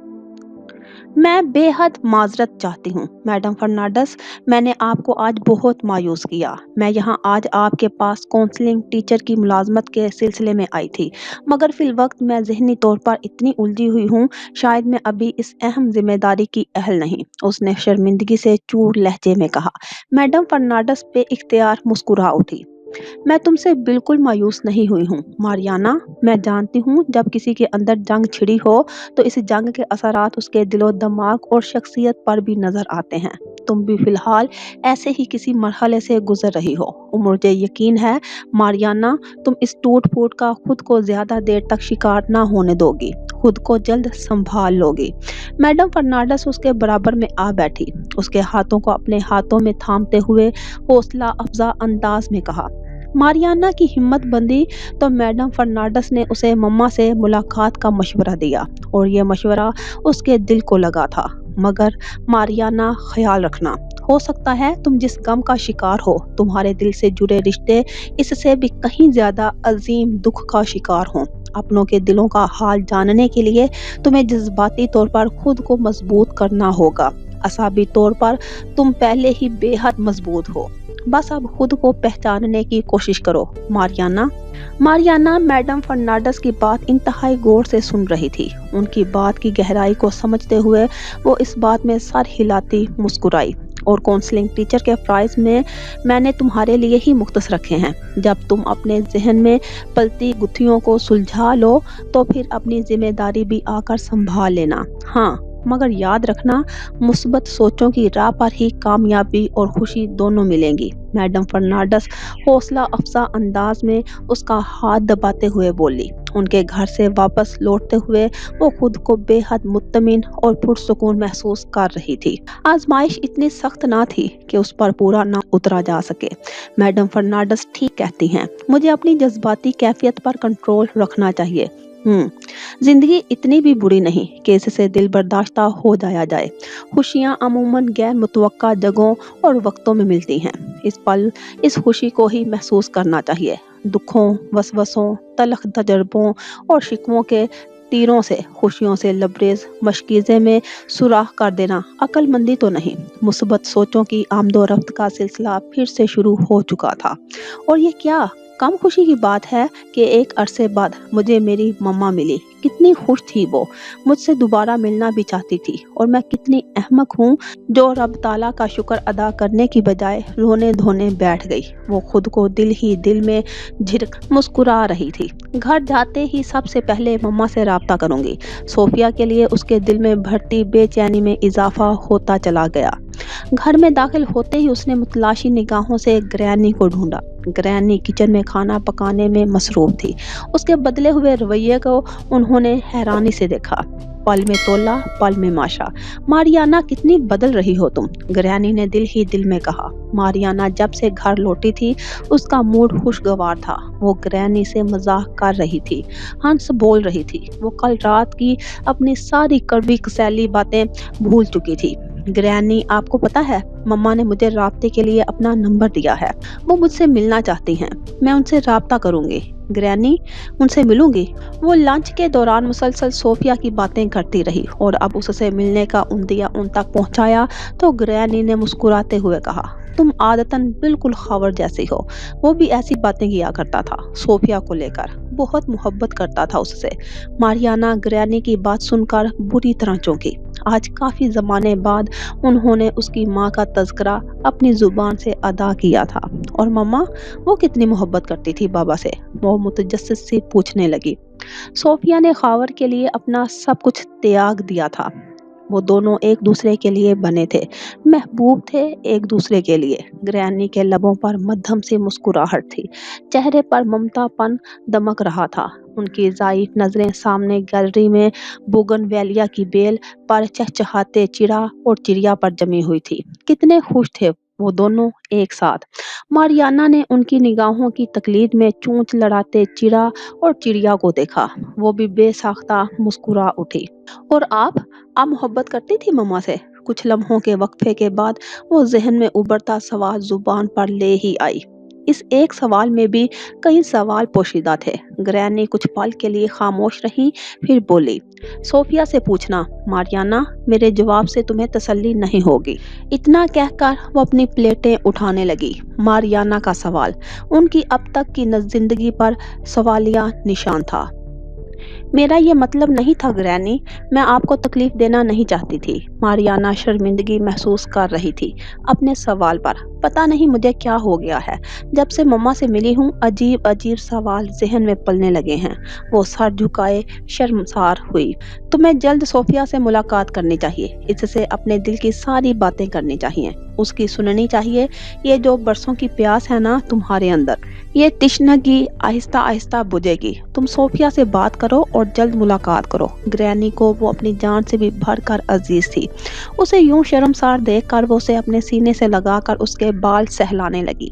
میں بے حد معذرت چاہتی ہوں میڈم فرنانڈس، میں نے آپ کو آج بہت مایوس کیا۔ میں یہاں آج آپ کے پاس کونسلنگ ٹیچر کی ملازمت کے سلسلے میں آئی تھی، مگر فی الوقت میں ذہنی طور پر اتنی الجھی ہوئی ہوں، شاید میں ابھی اس اہم ذمہ داری کی اہل نہیں۔ اس نے شرمندگی سے چور لہجے میں کہا۔ میڈم فرنانڈس بے اختیار مسکرا اٹھی۔ میں تم سے بالکل مایوس نہیں ہوئی ہوں ماریانا، میں جانتی ہوں جب کسی کے اندر جنگ چھڑی ہو تو اس جنگ کے اثرات اس کے دل و دماغ اور شخصیت پر بھی نظر آتے ہیں۔ تم بھی فی الحال ایسے ہی کسی مرحلے سے گزر رہی ہو اور مجھے یقین ہے ماریانا تم اس ٹوٹ پھوٹ کا خود کو زیادہ دیر تک شکار نہ ہونے دو گی، خود کو جلد سنبھال لو گی۔ میڈم فرنانڈس اس کے برابر میں آ بیٹھی، اس کے ہاتھوں کو اپنے ہاتھوں میں تھامتے ہوئے حوصلہ افزا انداز میں کہا۔ ماریانا کی ہمت بندی تو میڈم فرنانڈس نے اسے مما سے ملاقات کا مشورہ دیا اور یہ مشورہ اس کے دل کو لگا تھا۔ مگر ماریانا خیال رکھنا، ہو سکتا ہے تم جس غم کا شکار ہو تمہارے دل سے جڑے رشتے اس سے بھی کہیں زیادہ عظیم دکھ کا شکار ہوں۔ اپنوں کے دلوں کا حال جاننے کے لیے تمہیں جذباتی طور پر خود کو مضبوط کرنا ہوگا، اعصابی طور پر تم پہلے ہی بے حد مضبوط ہو، بس اب خود کو پہچاننے کی کوشش کرو ماریانا۔ ماریانا میڈم فرنانڈس کی بات انتہائی غور سے سن رہی تھی۔ ان کی بات کی گہرائی کو سمجھتے ہوئے وہ اس بات میں سر ہلاتی مسکرائی۔ اور کونسلنگ ٹیچر کے فرائض میں نے تمہارے لیے ہی مختص رکھے ہیں۔ جب تم اپنے ذہن میں پلتی گتھیوں کو سلجھا لو تو پھر اپنی ذمہ داری بھی آ کر سنبھال لینا۔ ہاں، مگر یاد رکھنا مثبت سوچوں کی راہ پر ہی کامیابی اور خوشی دونوں ملیں گی۔ میڈم فرنانڈس حوصلہ افزا انداز میں اس کا ہاتھ دباتے ہوئے بولی۔ ان کے گھر سے واپس لوٹتے ہوئے وہ خود کو بے حد مطمئن اور پرسکون محسوس کر رہی تھی۔ آزمائش اتنی سخت نہ تھی کہ اس پر پورا نہ اترا جا سکے۔ میڈم فرنانڈس ٹھیک کہتی ہیں، مجھے اپنی جذباتی کیفیت پر کنٹرول رکھنا چاہیے۔ زندگی اتنی بھی بری نہیں کہ اس سے دل برداشتہ ہو جایا جائے۔ خوشیاں عموماً غیر متوقع جگہوں اور وقتوں میں ملتی ہیں۔ اس پل اس خوشی کو ہی محسوس کرنا چاہیے۔ دکھوں، وسوسوں، تلخ تجربوں اور شکووں کے تیروں سے خوشیوں سے لبریز مشکیزے میں سوراخ کر دینا عقل مندی تو نہیں۔ مثبت سوچوں کی آمد و رفت کا سلسلہ پھر سے شروع ہو چکا تھا۔ اور یہ کیا کم خوشی کی بات ہے کہ ایک عرصے بعد مجھے میری مما ملی۔ کتنی خوش تھی وہ، مجھ سے دوبارہ ملنا بھی چاہتی تھی، اور میں کتنی احمق ہوں جو رب تعالیٰ کا شکر ادا کرنے کی بجائے رونے دھونے بیٹھ گئی۔ وہ خود کو دل ہی دل میں جھڑک مسکرا رہی تھی۔ گھر جاتے ہی سب سے پہلے مما سے رابطہ کروں گی۔ صوفیہ کے لیے اس کے دل میں بڑھتی بے چینی میں اضافہ ہوتا چلا گیا۔ گھر میں داخل ہوتے ہی اس نے متلاشی نگاہوں سے گرینی کو ڈھونڈا۔ گرینی کچن میں کھانا پکانے میں مصروف تھی۔ اس کے بدلے ہوئے رویے کو انہوں نے حیرانی سے دیکھا۔ پل میں تولا، پل میں ماشا، ماریانا کتنی بدل رہی ہو تم، گرینی نے دل ہی دل میں کہا۔ ماریانا جب سے گھر لوٹی تھی اس کا موڈ خوشگوار تھا۔ وہ گرینی سے مزاح کر رہی تھی، ہنس بول رہی تھی۔ وہ کل رات کی اپنی ساری کڑوی کسیلی باتیں بھول چکی تھی۔ گرینی، آپ کو پتا ہے مما نے مجھے رابطے کے لیے اپنا نمبر دیا ہے، وہ مجھ سے ملنا چاہتی ہیں، میں ان سے رابطہ کروں گی۔ گرینی، ان سے ملوں گی؟ وہ لنچ کے دوران مسلسل صوفیہ کی باتیں کرتی رہی اور اب اس سے ملنے کا عندیہ ان تک پہنچایا تو گرینی نے مسکراتے ہوئے کہا، تم عادتاً بالکل خاور جیسی ہو۔ وہ بھی ایسی باتیں کیا کرتا تھا صوفیہ کو لے کر، بہت محبت کرتا تھا اس سے۔ ماریانا گرینی کی بات سن کر بری طرح چونکی۔ آج کافی زمانے بعد انہوں نے اس کی ماں کا تذکرہ اپنی زبان سے ادا کیا تھا۔ اور مما، وہ کتنی محبت کرتی تھی بابا سے؟ وہ متجسس سی پوچھنے لگی۔ صوفیہ نے خاور کے لیے اپنا سب کچھ تیاگ دیا تھا۔ وہ دونوں ایک دوسرے کے لیے بنے تھے، محبوب تھے ایک دوسرے کے لیے۔ گرینی کے لبوں پر مدھم سی مسکراہٹ تھی، چہرے پر ممتا پن دمک رہا تھا۔ ان کی ضعیف نظریں سامنے گیلری میں بوگن ویلیا کی بیل پر چہچہاتے چڑا اور چڑیا پر جمی ہوئی تھی۔ کتنے خوش تھے وہ دونوں ایک ساتھ۔ ماریانا نے ان کی نگاہوں کی تقلید میں چونچ لڑاتے چڑا اور چڑیا کو دیکھا۔ وہ بھی بے ساختہ مسکرا اٹھی۔ اور آپ محبت کرتی تھی مما سے؟ کچھ لمحوں کے وقفے کے بعد وہ ذہن میں ابھرتا سوال زبان پر لے ہی آئی۔ اس ایک سوال میں بھی کئی سوال پوشیدہ تھے۔ گرینی کچھ پل کے لیے خاموش رہی، پھر بولی، صوفیہ سے پوچھنا ماریانا، میرے جواب سے تمہیں تسلی نہیں ہوگی۔ اتنا کہہ کر وہ اپنی پلیٹیں اٹھانے لگی۔ ماریانا کا سوال ان کی اب تک کی زندگی پر سوالیہ نشان تھا۔ میرا یہ مطلب نہیں تھا گرینی، میں آپ کو تکلیف دینا نہیں چاہتی تھی۔ ماریانا شرمندگی محسوس کر رہی تھی اپنے سوال پر۔ پتہ نہیں مجھے کیا ہو گیا ہے، جب سے مما سے ملی ہوں عجیب عجیب سوال ذہن میں پلنے لگے ہیں۔ وہ سر جھکائے شرمسار ہوئی۔ تمہیں جلد صوفیہ سے ملاقات کرنی چاہیے، اس سے اپنے دل کی ساری باتیں کرنی چاہیے، اس کی سننی چاہیے۔ یہ جو برسوں کی پیاس ہے نا تمہارے اندر، یہ تشنگی آہستہ آہستہ بجھے گی۔ تم صوفیہ سے بات کرو اور جلد ملاقات کرو۔ گرینی کو وہ اپنی جان سے بھی بڑھ کر عزیز تھی۔ اسے یوں شرمسار دیکھ کر وہ اسے اپنے سینے سے لگا کر اس کے بال سہلانے لگی۔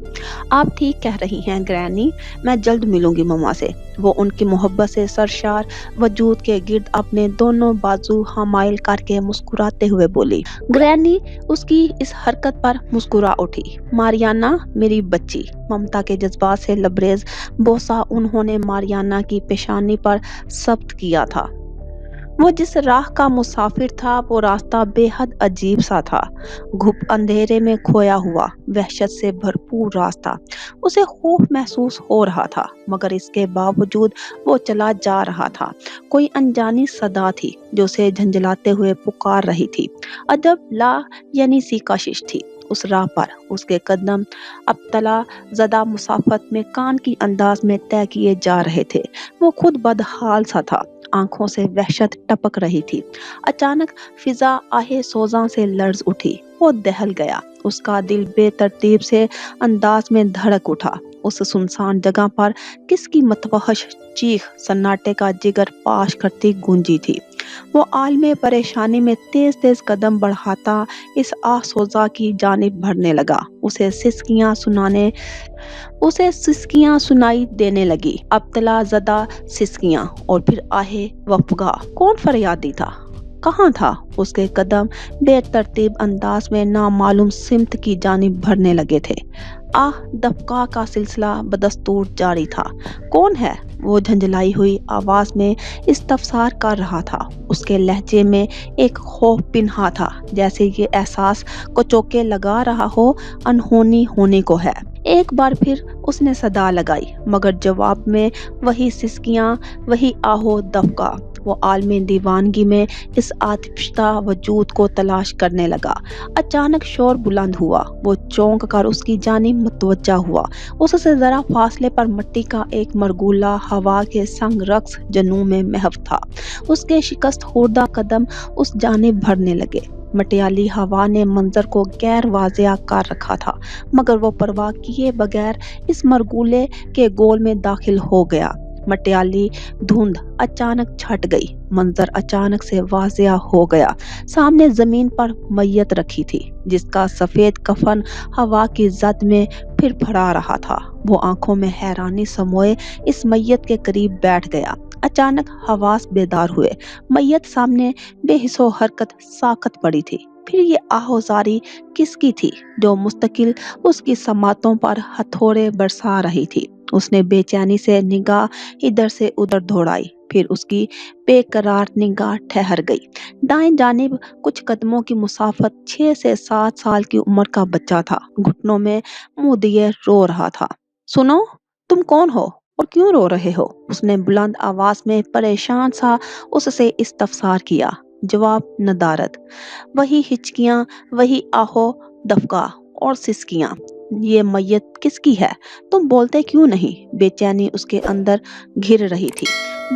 آپ ٹھیک کہہ رہی ہیں گرینی، میں جلد ملوں گی مما سے۔ وہ ان کی محبت سے سرشار وجود کے گرد اپنے دونوں بازو حمائل کر کے مسکراتے ہوئے بولی۔ گرینی اس کی اس حرکت پر مسکرا اٹھی۔ ماریانا میری بچی۔ ممتا کے جذبات سے لبریز بوسہ انہوں نے ماریانا کی پیشانی پر ثبت کیا تھا۔ وہ جس راہ کا مسافر تھا وہ راستہ بے حد عجیب سا تھا، گھپ اندھیرے میں کھویا ہوا، وحشت سے بھرپور راستہ۔ اسے خوف محسوس ہو رہا تھا، مگر اس کے باوجود وہ چلا جا رہا تھا۔ کوئی انجانی صدا تھی جو اسے جھنجھلاتے ہوئے پکار رہی تھی۔ عجب لا یعنی سی کشش تھی اس راہ پر۔ اس کے قدم ابتلا زدہ مسافت میں کان کی انداز میں طے کیے جا رہے تھے۔ وہ خود بدحال سا تھا، آنکھوں سے وحشت ٹپک رہی تھی۔ اچانک فضا آہ سوزاں سے لرز اٹھی۔ وہ دہل گیا۔ اس کا دل بے ترتیب سے انداز میں دھڑک اٹھا۔ اس سنسان جگہ پر کس کی متوحش چیخ سناٹے کا جگر پاش کرتی گونجی تھی۔ وہ عالمِ پریشانی میں تیز تیز قدم بڑھاتا اس آہ سوزا کی جانب بڑھنے لگا۔ اسے سسکیاں سنائی دینے لگی، ابتلا زدہ سسکیاں، اور پھر آہے وفگا۔ کون فریادی تھا؟ کہاں تھا؟ اس کے قدم بے ترتیب انداز میں نامعلوم سمت کی جانب بڑھنے لگے تھے۔ آہ دفقہ کا سلسلہ بدستور جاری تھا۔ کون ہے؟ وہ جھنجھلائی ہوئی آواز میں استفسار کر رہا تھا۔ اس کے لہجے میں ایک خوف پنہاں تھا، جیسے یہ احساس کو چوکے لگا رہا ہو انہونی ہونے کو ہے۔ ایک بار پھر اس نے صدا لگائی، مگر جواب میں وہی سسکیاں، وہی آہو دفقہ۔ وہ عالمی دیوانگی میں اس آتشفتہ وجود کو تلاش کرنے لگا۔ اچانک شور بلند ہوا۔ وہ چونک کر اس کی جانب متوجہ ہوا۔ اس سے ذرا فاصلے پر مٹی کا ایک مرغولا ہوا کے سنگ رقص جنوں میں محو تھا۔ اس کے شکست خوردہ قدم اس جانب بڑھنے لگے۔ مٹیالی ہوا نے منظر کو غیر واضح کر رکھا تھا، مگر وہ پرواہ کیے بغیر اس مرغولے کے گول میں داخل ہو گیا۔ مٹیالی دھند اچانک چھٹ گئی۔ منظر اچانک سے واضح ہو گیا۔ سامنے زمین پر میت رکھی تھی، جس کا سفید کفن ہوا کی زد میں پھر پھڑا رہا تھا۔ وہ آنکھوں میں حیرانی سموئے اس میت کے قریب بیٹھ گیا۔ اچانک حواس بیدار ہوئے۔ میت سامنے بے حس و حرکت ساکت پڑی تھی۔ پھر یہ آہوزاری کس کی تھی جو مستقل اس کی سماعتوں پر ہتھوڑے برسا رہی تھی؟ اس نے بے چینی سے نگاہ ادھر سے ادھر دوڑائی، پھر اس کی بے قرار نگاہ ٹھہر گئی۔ دائیں جانب کچھ قدموں کی مسافت 6 سے 7 سال کی عمر کا بچہ تھا، گھٹنوں میں منہ دیے رو رہا تھا۔ سنو، تم کون ہو اور کیوں رو رہے ہو؟ اس نے بلند آواز میں پریشان سا اس سے استفسار کیا۔ جواب ندارد۔ وہی ہچکیاں، وہی آہو دفقہ اور سسکیاں۔ یہ میت کس کی ہے؟ تم بولتے کیوں نہیں؟ بے چینی اس کے اندر گھر رہی تھی۔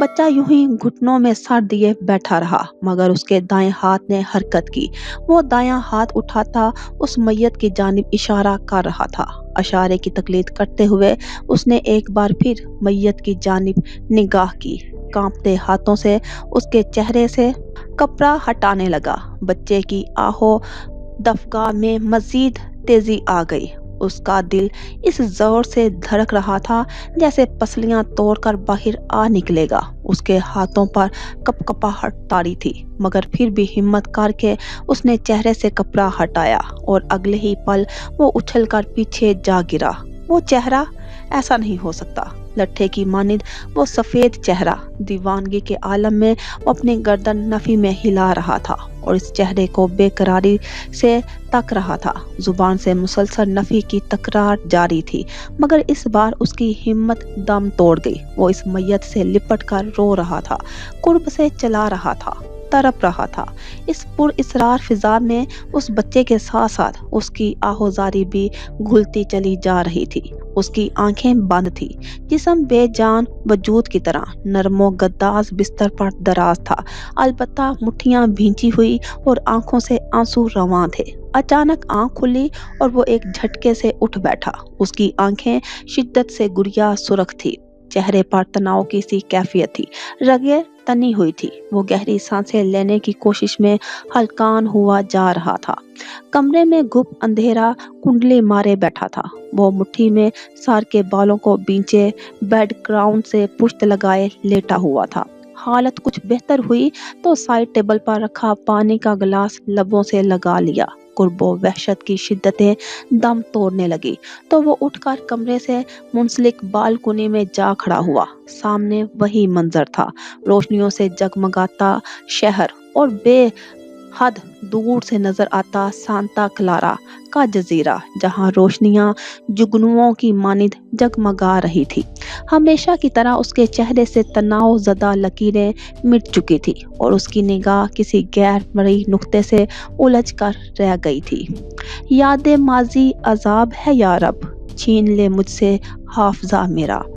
بچہ یوں ہی گھٹنوں میں سر دیے بیٹھا رہا، مگر اس کے دائیں ہاتھ نے حرکت کی۔ وہ دایاں ہاتھ اٹھاتا اس میت کی جانب اشارہ کر رہا تھا۔ اشارے کی تقلید کرتے ہوئے اس نے ایک بار پھر میت کی جانب نگاہ کی۔ کانپتے ہاتھوں سے اس کے چہرے سے کپڑا ہٹانے لگا۔ بچے کی آہو دفگاہ میں مزید تیزی آ گئی۔ اس کا دل اس زور سے دھڑک رہا تھا جیسے پسلیاں توڑ کر باہر آ نکلے گا۔ اس کے ہاتھوں پر کپ کپاہٹ طاری تھی، مگر پھر بھی ہمت کر کے اس نے چہرے سے کپڑا ہٹایا اور اگلے ہی پل وہ اچھل کر پیچھے جا گرا۔ وہ چہرہ ایسا نہیں ہو سکتا، لٹھے کی مانند وہ سفید چہرہ۔ دیوانگی کے عالم میں وہ اپنی گردن نفی میں ہلا رہا تھا اور اس چہرے کو بے قراری سے تک رہا تھا۔ زبان سے مسلسل نفی کی تکرار جاری تھی، مگر اس بار اس کی ہمت دم توڑ گئی۔ وہ اس میت سے لپٹ کر رو رہا تھا، قرب سے چلا رہا تھا، تڑپ رہا تھا۔ اس پر اسرار فضا میں اس بچے کے ساتھ ساتھ اس کی آہوزاری بھی گھلتی چلی جا رہی تھی۔ اس کی آنکھیں بند تھی، جسم بے جان وجود کی طرح نرم و گداز بستر پر دراز تھا، البتہ مٹھیاں بھینچی ہوئی اور آنکھوں سے آنسو رواں تھے۔ اچانک آنکھ کھلی اور وہ ایک جھٹکے سے اٹھ بیٹھا۔ اس کی آنکھیں شدت سے گڑیا سرخ تھی، چہرے پر تناؤ کی سی کیفیت تھی، رگیں تنی ہوئی تھی۔ وہ گہری سانسیں لینے کی کوشش میں ہلکان ہوا جا رہا تھا۔ کمرے میں گپ اندھیرا کنڈلی مارے بیٹھا تھا۔ وہ مٹھی میں سر کے بالوں کو بینچے بیڈ گراؤنڈ سے پشت لگائے لیٹا ہوا تھا۔ حالت کچھ بہتر ہوئی تو سائڈ ٹیبل پر رکھا پانی کا گلاس لبوں سے لگا لیا۔ قرب و وحشت کی شدتیں دم توڑنے لگی تو وہ اٹھ کر کمرے سے منسلک بالکنی میں جا کھڑا ہوا۔ سامنے وہی منظر تھا، روشنیوں سے جگمگاتا شہر اور بے حد دور سے نظر آتا سانتا کلارا کا جزیرہ، جہاں روشنیاں جگنوؤں کی مانند جگمگا رہی تھی۔ ہمیشہ کی طرح اس کے چہرے سے تناؤ زدہ لکیریں مٹ چکی تھی اور اس کی نگاہ کسی غیر مرئی نقطے سے الجھ کر رہ گئی تھی۔ یاد ماضی عذاب ہے یا رب، چھین لے مجھ سے حافظہ میرا۔